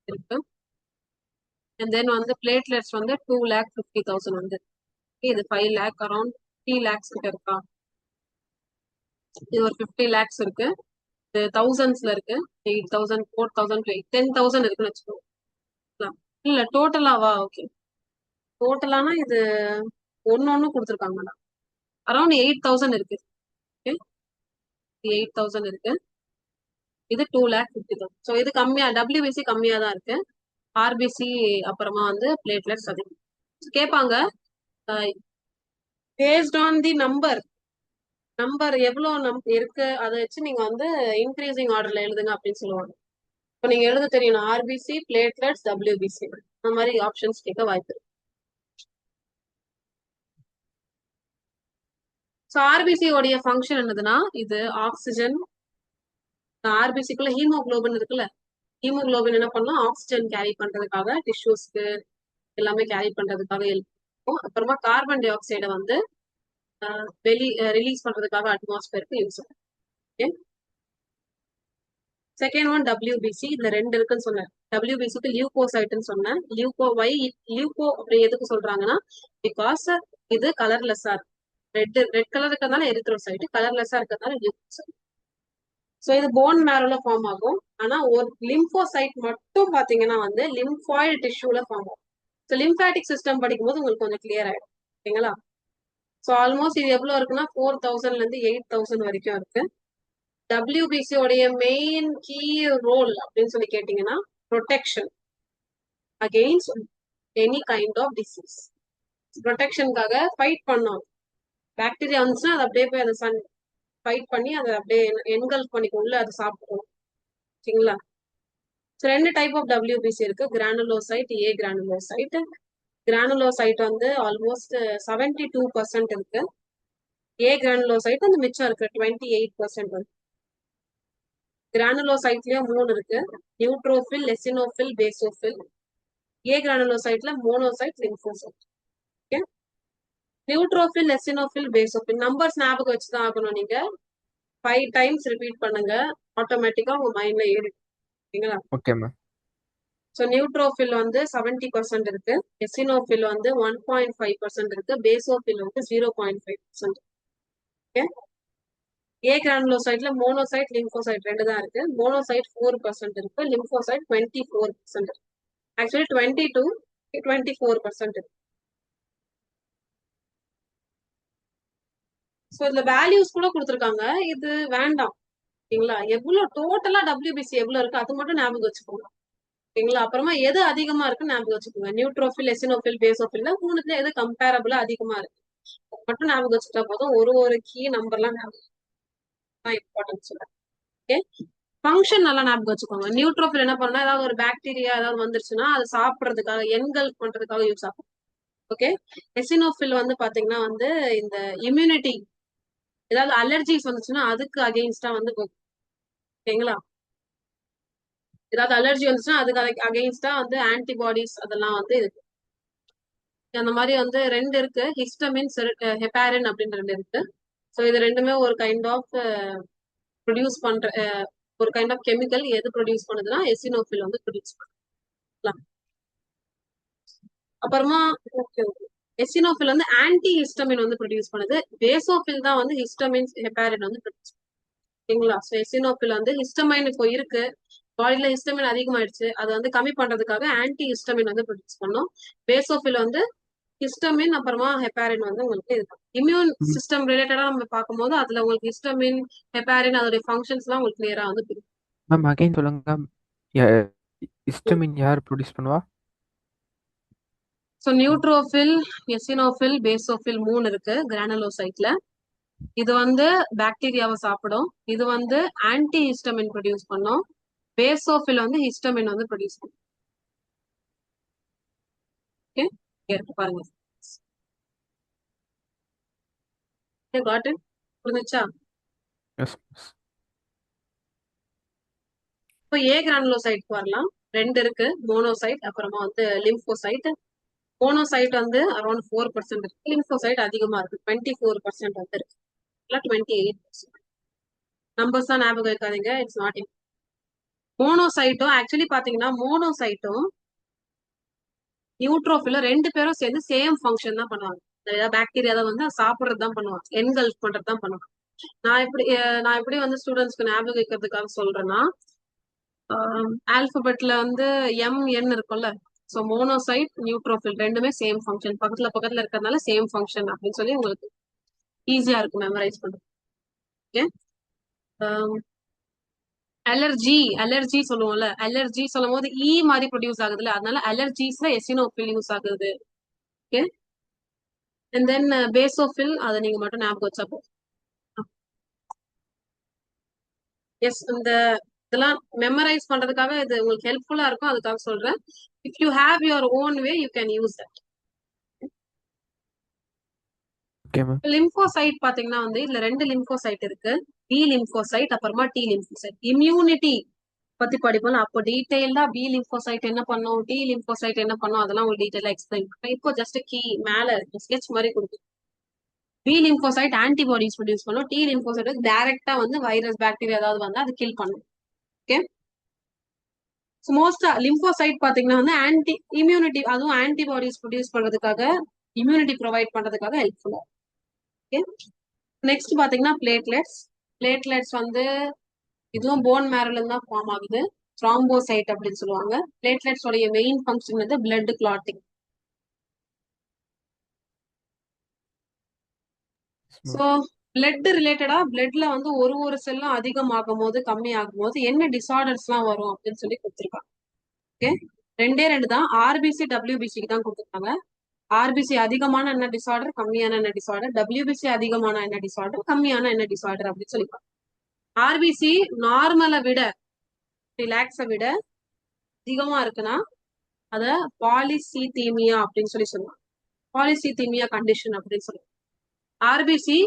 இருக்கு. அண்ட் தென் வந்து பிளேட்லெட்ஸ் வந்து 2,50,000 வந்து. இது 5 லேக், அரௌண்ட் 3 லேக்ஸ் கிட்ட இருக்கா? இது ஒரு 50 லேக்ஸ் இருக்கு. இது தௌசண்ட்ஸ்ல இருக்கு. 8,000, 4,000, 10,000 இருக்குன்னு வச்சுக்கோங்க. இல்ல டோட்டலாவா? ஓகே, டோட்டலானா இது ஒன்னு கொடுத்துருக்காங்க மேடம். அரௌண்ட் 8,000 இருக்கு. ஓகே, 8,000 இருக்கு. இது 2,50,000. ஸோ இது கம்மியா, WBC கம்மியா தான் இருக்கு. RBC அப்புறமா வந்து பிளேட்லெட்ஸ் அதிகம். கேட்பாங்க பேஸ்ட் ஆன் தி நம்பர் எவ்வளவு இருக்கு அதை வச்சு நீங்க வந்து இன்க்ரீசிங் ஆர்டர்ல எழுதுங்க அப்படின்னு சொல்லுவாங்க. இப்போ நீங்க எழுத தெரியணும் RBC, பிளேட்லெட்ஸ், WBC அந்த மாதிரி ஆப்ஷன்ஸ் கேட்க வாய்ப்பு இருக்கு. ஸோ RBC உடைய ஃபங்க்ஷன் என்னதுன்னா, இது ஆக்சிஜன், RBCக்குள்ள ஹீமோகுளோபின் இருக்குல்ல, ஹீமோகுளோபின் என்ன பண்ணலாம், ஆக்சிஜன் கேரி பண்றதுக்காக டிஷ்யூஸ்க்கு எல்லாமே கேரி பண்றதுக்காக இருக்கும். அப்புறமா கார்பன் டை ஆக்சைடை வந்து ரிலீஸ் பண்றதுக்காக அட்மாஸ்பியருக்கு யூஸ் ஆகும். ஓகே. Second one WBC. இதுல ரெண்டு இருக்குன்னு சொன்னேன். WBCக்கு லியூகோசைட்னு சொன்னேன். லியூகோ அப்படி எதுக்கு சொல்றாங்கன்னா, பிகாஸ் இது கலர்லெஸ்ஸா இருக்கு. ரெட் கலர் இருக்கிறதுனால எரித்ரோசைட், கலர்லெஸ்ஸா இருக்கிறதுனால லியூகோசைட். ஸோ இது போன் மேரோல ஃபார்ம் ஆகும். ஆனா ஒரு லிம்போசைட் மட்டும் பாத்தீங்கன்னா வந்து லிம்பாய்டு டிஷ்யூல ஃபார்ம் ஆகும். ஸோ லிம்பாட்டிக் சிஸ்டம் படிக்கும்போது உங்களுக்கு கொஞ்சம் கிளியர் ஆயிடும். ஓகேங்களா? ஸோ ஆல்மோஸ்ட் இது எவ்வளவு இருக்குன்னா 4,000ல இருந்து 8,000 வரைக்கும் இருக்கு. WBC உடைய மெயின் கீ ரோல் அப்படின்னு சொல்லி கேட்டீங்கன்னா, protection against any kind of disease. ப்ரொடெக்ஷனுக்காக ஃபைட் பண்ணோம். பாக்டீரியா வந்துச்சுன்னா அது அப்படியே போய் அதை ஃபைட் பண்ணி அதை அப்படியே என்கல்ஃப் பண்ணிக்க உள்ள அதை சாப்பிடுவோம். ஓகேங்களா? ஸோ ரெண்டு டைப் ஆஃப் WBC இருக்கு, கிரானுலோசைட், ஏ கிரானுலோசைட். கிரானுலோசைட் வந்து ஆல்மோஸ்ட் 72% இருக்கு. ஏ கிரானுலோசைட் அந்த மிச்சம் இருக்கு 28% வந்து. கிரானுலோசைட்லயும் 3 இருக்கு, நியூட்ரோஃபில், எசினோஃபில், பேசோஃபில். ஏ கிரானுலோசைட்ல monocyte, lymphocyte. Okay. Neutrophil, eosinophil, basophil numbers ஞாபகம் வச்சுதான் ஆகணும். நீங்க 5 டைம்ஸ் ரிப்பீட் பண்ணுங்க, ஆட்டோமேட்டிக்கா உங்க மைண்ட்ல ஏறிடும். ஓகேங்களா? Okay ma'am. ஸோ நியூட்ரோஃபில் வந்து 70% இருக்கு, எசினோஃபில் வந்து 1.5% இருக்கு, பேசோஃபில் வந்து 0.5%. ஓகே. ஏ கிரானுலோசைட்ல மோனோசைட், லிம்போசைட் ரெண்டு தான் இருக்கு. மோனோசைட் 4% இருக்கு, லிம்போசைட் 24% இருக்கு. ஆக்சுவலி 22-24% இருக்கு. ஸோ இதுல வேல்யூஸ் கூட கொடுத்துருக்காங்க, இது வேண்டாம். ஓகேங்களா? எவ்வளவு டோட்டலா WBC எவ்வளவு இருக்கு அது மட்டும் ஞாபகம் வச்சுக்கோங்க. ஓகேங்களா? அப்புறமா எது அதிகமா இருக்கு ஞாபகம் வச்சுக்கோங்க. நியூட்ரோஃபில், எசினோஃபில், பேசோஃபில் மூணுத்துல எது கம்பேரபிளா அதிகமா இருக்கு மட்டும் ஞாபகம் வச்சுட்டா போதும். ஒரு கீ நம்பர்லாம் ஞாபகம் இம்பார்ட்டன்ஸ் சொல்றேன். ஓகே. ஃபங்க்ஷன் நல்லா ஞாபகம் வச்சுக்கோங்க. நியூட்ரோஃபில் என்ன பண்ணா, ஏதாவது ஒரு பாக்டீரியா ஏதாவது வந்துருச்சுன்னா அதை சாப்பிடுறதுக்காக, என்கல்ஃப் பண்றதுக்காக யூஸ் ஆகும். ஓகே. எசினோஃபில் வந்து பாத்தீங்கன்னா வந்து இந்த இம்யூனிட்டி, ஏதாவது அலர்ஜிஸ் வந்துச்சுன்னா அதுக்கு அகெயின்ஸ்டா வந்து ஓகேங்களா, ஏதாவது அலர்ஜி வந்துச்சுன்னா அதுக்கு அகெயின்ஸ்டா வந்து ஆன்டிபாடிஸ் அதெல்லாம் வந்து இருக்கு. அந்த மாதிரி வந்து ரெண்டு இருக்கு, ஹிஸ்டமின், ஹெப்பாரின் அப்படின்னு ரெண்டு இருக்கு. ஸோ இது ரெண்டுமே ஒரு கைண்ட் ஆஃப் ப்ரொடியூஸ் பண்ற ஒரு கைண்ட் ஆஃப் கெமிக்கல். எது ப்ரொடியூஸ் பண்ணுதுன்னா எசினோஃபில் வந்து ப்ரொடியூஸ் பண்ணலாம். அப்புறமா எசினோஃபில் வந்து ஆன்டி ஹிஸ்டமின் வந்து ப்ரொடியூஸ் பண்ணுது. பேசோஃபில் தான் வந்து ஹிஸ்டமின், ஹெப்பாரின் வந்து ப்ரொடியூஸ் பண்ணுது. ஓகேங்களா? ஸோ எசினோஃபில் வந்து ஹிஸ்டமைன் இப்போ இருக்கு, பாடியில ஹிஸ்டமின் அதிகமாயிடுச்சு, அதை வந்து கம்மி பண்றதுக்காக ஆன்டி ஹிஸ்டமின் வந்து ப்ரொடியூஸ் பண்ணும். பேசோஃபில் வந்து ஹிஸ்டமின் அப்புறமா ஹெப்பாரின் வந்து உங்களுக்கு இருக்கு. இம்யூன் சிஸ்டம் ரிலேட்டடா நம்ம பார்க்கும்போது அதுல உங்களுக்கு ஹிஸ்டமின், ஹெப்பாரின் அதோட ஃபங்க்ஷன்ஸ் எல்லாம் உங்களுக்கு கிளியரா வந்து புரியும். மேம் அகைன் சொல்லுங்க. ஹிஸ்டமின் யார் ப்ரொடியூஸ் பண்ணுவா? ஸோ நியூட்ரோஃபில், எசினோஃபில், பேசோஃபில் 3 இருக்கு கிரானுலோசைட்ல. இது வந்து பாக்டீரியாவை சாப்பிடும், இது வந்து ஆன்டி ஹிஸ்டமின் ப்ரொடியூஸ் பண்ணும். பேசோஃபில் வந்து ஹிஸ்டமின் வந்து ப்ரொடியூஸ் பண்ணும். ஓகே, பாருங்க. Got it? புரிஞ்சுச்சா? எஸ். இப்போ ஏ கிரானுலோசைட்க்கு வரலாம். ரெண்டு இருக்கு, மோனோசைட் அப்புறமா வந்து லிம்போசைட். மோனோசைட் வந்து அரௌண்ட் 4% இருக்கு, லிம்போசைட் அதிகமா இருக்கு, 24% வந்து இருக்கு, 28%. நம்பர்ஸ் தான் ஞாபகம் வைக்காதீங்க, இட்ஸ் நாட். மோனோசைட்டும் ஆக்சுவலி பாத்தீங்கன்னா மோனோசைட்டும் நியூட்ரோஃபிலும் ரெண்டு பேரும் சேர்ந்து சேம் ஃபங்க்ஷன் தான் பண்ணுவாங்க. பாக்டீரியா தான் வந்து சாப்பிடுறது தான் பண்ணுவாங்க, என்கல்ஃப் பண்றது தான் பண்ணுவாங்க. நான் எப்படி வந்து ஸ்டூடெண்ட்ஸ்க்கு ஞாபகம் வைக்கிறதுக்காக சொல்றேன்னா, ஆல்பபெட்ல வந்து MN இருக்கும்ல, ஸோ மோனோசைட், நியூட்ரோஃபில் ரெண்டுமே சேம் ஃபங்க்ஷன், பக்கத்துல இருக்கிறதுனால சேம் ஃபங்க்ஷன் அப்படின்னு சொல்லி உங்களுக்கு ஈஸியா இருக்கும் மெமரைஸ் பண்றது. ஓகே. அலர்ஜி அலர்ஜி சொல்லுவோம்ல, அலர்ஜி சொல்லும் போது மாதிரி ப்ரொடியூஸ் ஆகுதுல்ல, அதனால அலர்ஜிஸ்ல எசினோஃபில் யூஸ் ஆகுது. ஓகே. அண்ட் தென் பேசோஃபில், அதை நீங்க மட்டும் ஞாபகம் வச்சா போதும். எஸ், இந்த இதெல்லாம் மெமரைஸ் பண்றதுக்காக இது உங்களுக்கு ஹெல்ப்ஃபுல்லா இருக்கும், அதுக்காக சொல்றேன். If you have your own way you can use that. Okay ma'am. Lymphocyte பாத்தீங்கன்னா வந்து இதுல 2 லிம்போசைட் இருக்கு. பி லிம்போசைட், அப்புறமா டி லிம்போசைட். இம்யூனிட்டி பத்தி படிப்போம், அப்போ டீடைல்டா பி லிம்போசைட் என்ன பண்ணும், டி லிம்போசைட் என்ன பண்ணும், அதெல்லாம் ஒரு டீடைலா எக்ஸ்பிளைன் பண்றேன். இப்போ ஜஸ்ட் கீ மேல ஸ்கெட்ச் மாதிரி கொடுக்கும். பி லிம்போசைட் ஆன்டிபாடிஸ் ப்ரொடியூஸ் பண்ணும். டி லிம்போசைட் டைரக்டா வந்து வைரஸ் பாக்டீரியா ஏதாவது வந்து அது கில் பண்ணும். ஓகே. மோஸ்டா லிம்போசைட் பாத்தீங்கன்னா வந்து இம்யூனிட்டி, அதுவும் ஆன்டிபாடிஸ் ப்ரொடியூஸ் பண்றதுக்காக, இம்யூனிட்டி ப்ரொவைட் பண்றதுக்காக ஹெல்ப்ஃபுல்லா. ஓகே. நெக்ஸ்ட் பாத்தீங்கன்னா பிளேட்லெட்ஸ். பிளேட்லெட்ஸ் வந்து இதுவும் போன் மேரோல இருந்து தான் ஃபார்ம் ஆகுது. த்ராம்போசைட் அப்படின்னு சொல்லுவாங்க. பிளேட்லெட்ஸ் உடைய மெயின் ஃபங்க்ஷன் வந்து பிளட் கிளாட்டிங். ஸோ பிளட் ரிலேட்டடா பிளட்ல வந்து ஒரு செல்லும் அதிகமாகும் போது கம்மி ஆகும் போது என்ன டிசார்டர்ஸ் எல்லாம் வரும் அப்படின்னு சொல்லி கொடுத்துருக்காங்க. ஓகே. 2 தான், ஆர்பிசி டபிள்யூபிசிக்கு தான் கொடுத்துருக்காங்க. ஆர்பிசி அதிகமான என்ன டிசார்டர், கம்மியான என்ன டிசார்டர், டபிள்யூபிசி அதிகமான என்ன டிசார்டர், கம்மியான என்ன டிசார்டர் அப்படின்னு சொல்லிப்பாங்க. ஆர்பிசி நார்மலை விட, ரிலாக்ஸை விட அதிகமா இருக்குன்னா அத பாலிசீத்தீமியா அப்படின்னு சொல்லி சொல்லுவாங்க. பாலிசீத்தீமியா கண்டிஷன் அப்படின்னு சொல்லுவாங்க. ஆர்பிசி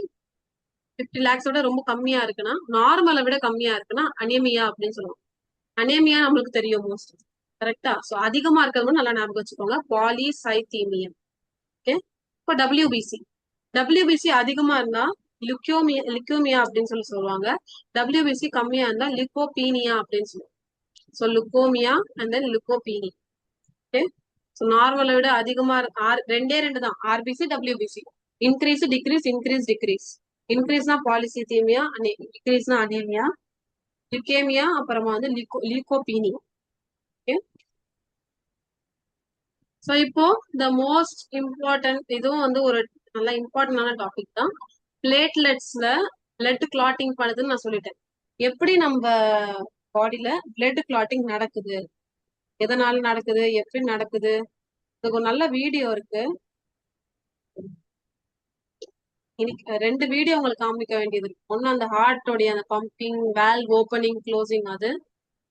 50 லேக்ஸோட ரொம்ப கம்மியா இருக்குன்னா, நார்மலை விட கம்மியா இருக்குன்னா அனேமியா அப்படின்னு சொல்லுவாங்க. அனேமியா நம்மளுக்கு தெரியும் மோஸ்ட், கரெக்டா? சோ அதிகமா இருக்கிறது நல்லா ஞாபகம் வச்சுக்கோங்க, பாலிசைத்தீமியா. ஓகே. இப்போ டபிள்யூபிசி, டபிள்யூபிசி அதிகமா இருந்தா லிக்யூமியா அப்படின்னு சொல்லி சொல்லுவாங்க. டபிள்யூபிசி கம்மியா இருந்தா லிகோபீனியா அப்படின்னு சொல்லுவாங்க. So leukaemia and then leucopenia. Okay. So நார்மலை விட அதிகமா 2 தான், RBC WBC. Increase decrease, increase decrease. இன்க்ரீஸ்னா பாலிசித்தீமியா, டிக்ரீஸ்னா அனீமியா, லியூகேமியா, அப்புறமா வந்து லியூகோபீனியா. ஓகே. ஸோ இப்போ த மோஸ்ட் இம்பார்ட்டன்ட், இதுவும் வந்து ஒரு நல்ல இம்பார்ட்டன்டான டாபிக் தான். பிளேட்லெட்ஸ்ல பிளட் கிளாட்டிங் பண்ணுதுன்னு நான் சொல்லிட்டேன். எப்படி நம்ம பாடியில பிளட் கிளாட்டிங் நடக்குது, எதனால நடக்குது, எப்படி நடக்குது, இதுக்கு ஒரு நல்ல வீடியோ இருக்கு. இன்னைக்கு 2 வீடியோ உங்களுக்கு காமிக்க வேண்டியது இருக்கு. ஒன்னு அந்த ஹார்ட்டோடைய அந்த பம்பிங், வால்வ் ஓப்பனிங் க்ளோசிங் அது,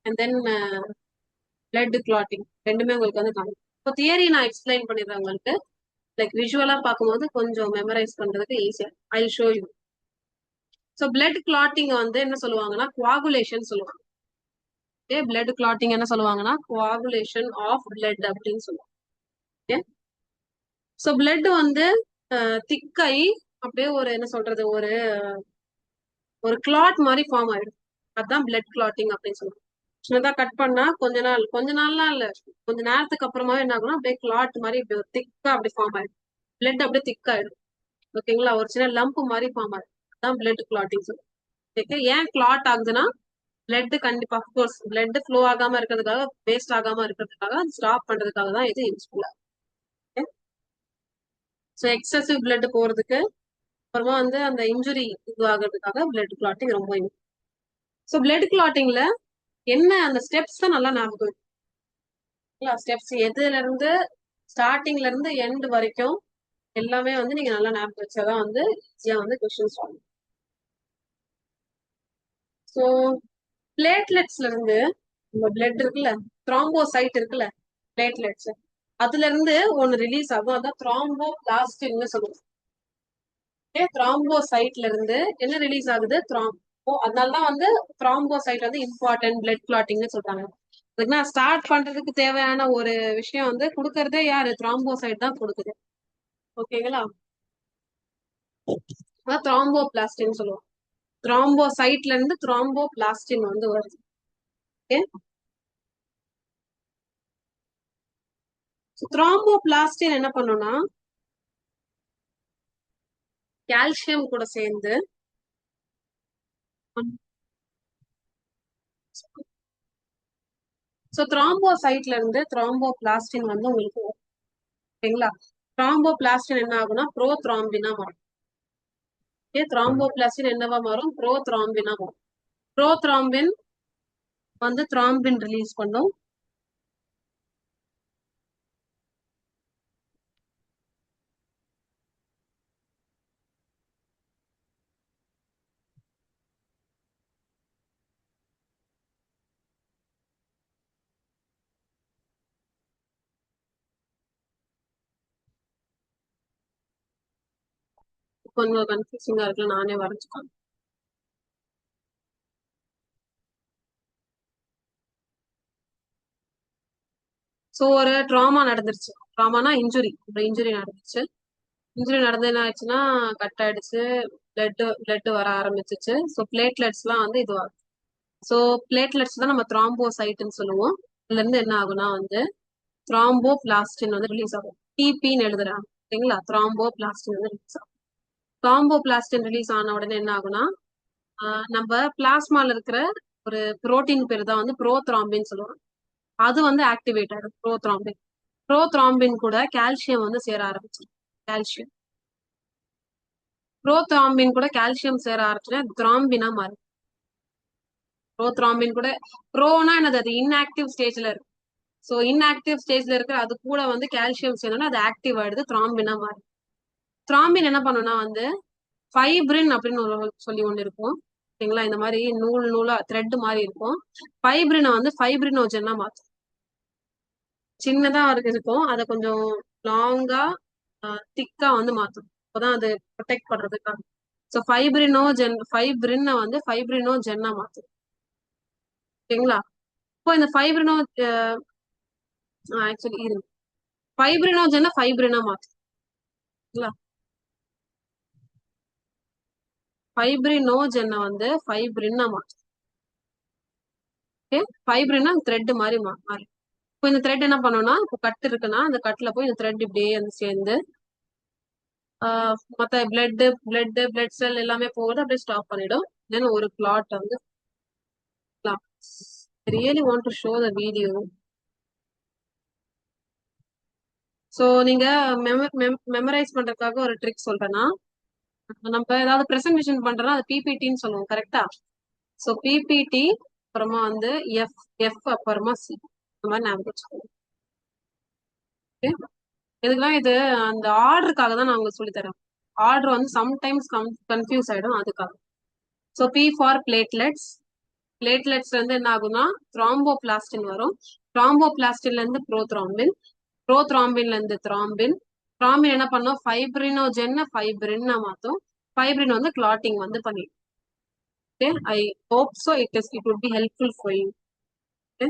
அண்ட் தென் பிளட் கிளாட்டிங், ரெண்டுமே உங்களுக்கு வந்து காமிக்கும். இப்போ தியரி நான் எக்ஸ்பிளைன் பண்ணிடுறேன் உங்களுக்கு. லைக் விஷுவலா பார்க்கும்போது கொஞ்சம் மெமரைஸ் பண்றதுக்கு ஈஸியா I show you. So blood clotting வந்து என்ன சொல்லுவாங்கன்னா குவாகுலேஷன் சொல்லுவாங்க. ஓகே. பிளட் கிளாட்டிங் என்ன சொல்லுவாங்கன்னா குவாகுலேஷன் ஆஃப் பிளட் அப்படின்னு சொல்லுவாங்க. ஓகே. ஸோ பிளட் வந்து திக்காயி அப்படியே ஒரு என்ன சொல்றது, ஒரு கிளாட் மாதிரி ஃபார்ம் ஆயிடும். அதுதான் பிளட் கிளாட்டிங் அப்படின்னு சொல்லுவாங்க. சின்னதா கட் பண்ணா கொஞ்ச நாள்லாம் இல்ல, கொஞ்ச நேரத்துக்கு அப்புறமா என்ன ஆகும்னா அப்படியே கிளாட் மாதிரி இப்படி ஒரு திக்கா அப்படி ஃபார்ம் ஆயிடும். பிளட் அப்படியே திக் ஆயிடும். ஓகேங்களா? ஒரு சின்ன லம்ப் மாதிரி ஃபார்ம் ஆயிடும். அதான் பிளட் கிளாட்டிங் சொல்லுவாங்க. ஓகே. ஏன் கிளாட் ஆகுதுன்னா பிளட் கண்டிப்பா அஃப்கோர்ஸ் பிளட் ஃப்ளோ ஆகாம இருக்கிறதுக்காக, வேஸ்ட் ஆகாம இருக்கிறதுக்காக, ஸ்டாப் பண்றதுக்காக தான் இது யூஸ்ஃபுல்லா. ஸோ எக்ஸசிவ் பிளட் போறதுக்கு, அப்புறமா வந்து அந்த இன்ஜுரி இது ஆகிறதுக்காக பிளட் கிளாட்டிங் ரொம்ப இம்பார்ட்டன்ட். ஸோ பிளட் கிளாட்டிங்ல என்ன அந்த ஸ்டெப்ஸ் தான் நல்லா ஞாபகம் இருக்கு. ஸ்டெப்ஸ் எதுல இருந்து, ஸ்டார்டிங்ல இருந்து எண்ட் வரைக்கும் எல்லாமே வந்து நீங்க நல்லா ஞாபகம் வச்சாதான் வந்து ஈஸியா வந்து கொஸ்டின்ஸ் ஆகும். ஸோ பிளேட்லெட்ஸ்ல இருந்து நம்ம பிளட் இருக்குல்ல, த்ராம்போசைட் இருக்குல்ல, பிளேட்லெட்ஸ், அதுல இருந்து ஒன்னு ரிலீஸ் ஆகும், அதான் த்ராம்போ பிளாஸ்டின்னு சொல்லுவோம். த்ராம்போசைட்ல இருந்து என்ன ரிலீஸ் ஆகுது, த்ராம்போ. அதனாலதான் வந்து த்ராம்போசைட் வந்து இம்பார்ட்டன்ட் பிளட் கிளாட்டிங்னு சொல்றாங்க. அதுக்குன்னா ஸ்டார்ட் பண்றதுக்கு தேவையான ஒரு விஷயம் வந்து கொடுக்கறதே யாரு, த்ராம்போசைட் தான் கொடுக்குது. ஓகேங்களா? அதான் த்ராம்போ பிளாஸ்டின்னு சொல்லுவோம். த்ராம்போசைட்ல இருந்து த்ராம்போ பிளாஸ்டின் வந்து வருது. ஓகே. த்ராம்போ பிளாஸ்டின் என்ன பண்ணும்னா கால்சியம் கூட சேர்ந்து சோ த்ராம்போசைட்ல இருந்து த்ராம்போ பிளாஸ்டின் வந்து உங்களுக்கு வரும். ஓகேங்களா? த்ராம்போ பிளாஸ்டின் என்ன ஆகும்னா ப்ரோ த்ராம்பினா மாறும். ஓகே. த்ராம்போ பிளாஸ்டின் என்னவா மாறும், ப்ரோ த்ராம்பினா மாறும். ப்ரோத்ராம்பின் வந்து த்ராம்பின் ரிலீஸ் பண்ணும். கொஞ்சம் கன்ஃபியூசிங்கா இருக்கு, நானே வரைஞ்சுக்கேன். ஸோ ஒரு ட்ராமா நடந்துருச்சு. ட்ராமானா இன்ஜுரி, ஒரு இன்ஜுரி நடந்துச்சு. இன்ஜுரி நடந்து என்ன ஆயிடுச்சுன்னா, கட் ஆயிடுச்சு, பிளட் வர ஆரம்பிச்சிச்சு. ஸோ பிளேட்லெட்ஸ்லாம் வந்து இதுவாகும். ஸோ பிளேட்லெட்ஸ் தான் நம்ம த்ராம்போசைட்னு சொல்லுவோம். இதுல இருந்து என்ன ஆகும்னா வந்து த்ராம்போபிளாஸ்டின் வந்து ரிலீஸ் ஆகும். டிபின்னு எழுதுறாங்க சரிங்களா. த்ராம்போபிளாஸ்டின் வந்து ரிலீஸ் ஆகும். த்ராம்போபிளாஸ்டின் ரிலீஸ் ஆன உடனே என்ன ஆகும்னா, நம்ம பிளாஸ்மால இருக்கிற ஒரு புரோட்டீன் பேர் தான் வந்து ப்ரோத்ராம்பின் சொல்லுவாங்க. அது வந்து ஆக்டிவேட் ஆயிடும் ப்ரோத்ராம்பின். ப்ரோத்ராம்பின் கூட கால்சியம் வந்து சேர ஆரம்பிச்சிடும். கால்சியம் ப்ரோத்ராம்பின் கூட கால்சியம் சேர ஆரம்பிச்சுன்னா த்ராம்பினா மாறும். ப்ரோத்ராம்பின் கூட ப்ரோனா என்னது, அது இன்ஆக்டிவ் ஸ்டேஜ்ல இருக்கு. ஸோ இன்ஆக்டிவ் ஸ்டேஜ்ல இருக்கிற அது கூட வந்து கால்சியம் சேர்ந்தோம்னா அது ஆக்டிவ் ஆயிடுது, த்ராம்பினா மாறும். த்ராம்பின் என்ன பண்ணும்னா வந்து ஃபைப்ரின் அப்படின்னு சொல்லி ஒண்ணு இருக்கும் சரிங்களா. இந்த மாதிரி நூல் நூலா த்ரெட் மாதிரி இருக்கும். ஃபைப்ரினை வந்து ஃபைப்ரினோஜனா மாத்தும். சின்னதா இருக்கும், அதை கொஞ்சம் லாங்கா திக்கா வந்து மாத்தும். அப்பதான் அது ப்ரொடெக்ட் பண்றதுக்காக. ஸோ ஃபைப்ரினை வந்து ஃபைப்ரினோஜென்னா மாத்தும் சரிங்களா. இப்போ இந்த ஆக்சுவலி இரு ஃபைப்ரினோஜென்னா ஃபைப்ரினா மாத்தும் சரிங்களா. ஃபைப்ரினோஜென்னை வந்து ஃபைப்ரின்னா மாத்தும். ஓகே, ஃபைப்ரின்னா த்ரெட் மாதிரி மாறி. இப்போ இந்த த்ரெட் என்ன பண்ணோம்னா, இப்போ கட் இருக்குன்னா அந்த கட்ல போய் இந்த த்ரெட் இப்படியே வந்து சேர்ந்து மற்ற பிளட் செல் எல்லாமே போகுது, அப்படியே ஸ்டாப் பண்ணிடும். தென் ஒரு கிளாட் வந்து really want to show the video. So நீங்க மெமரைஸ் பண்றதுக்காக ஒரு ட்ரிக் சொல்றேன்னா, நம்ம ஏதாவது பிரசன்டேஷன் பண்றோம்னா அது பிபிடின்னு சொல்லுவோம் கரெக்டா. ஸோ பிபிடி அப்புறமா வந்து எஃப் எஃப் அப்புறமா சி, இந்த மாதிரி ஞாபகம் வச்சுக்கோங்க. ஓகே, இதுக்கெல்லாம் இது அந்த ஆர்டருக்காக தான் நான் உங்களுக்கு சொல்லி தரேன். ஆர்டர் வந்து சம்டைம்ஸ் கன்ஃபியூஸ் ஆயிடும், அதுக்காக. So P for platelets. பிளேட்லெட்ஸ்ல இருந்து என்ன ஆகும்னா த்ராம்போபிளாஸ்டின் வரும். த்ராம்போபிளாஸ்டின்ல இருந்து ப்ரோத்ராம்பின், ப்ரோத்ராம்பின்ல இருந்து த்ராம்பின். த்ராம்பின் என்ன பண்ணும், ஃபைப்ரினோஜென்ன ஃபைப்ரின்னா மாத்தும். ஃபைப்ரின் வந்து கிளாட்டிங் வந்து பண்ணிடும். Okay, I hope so it would be helpful for you. Okay?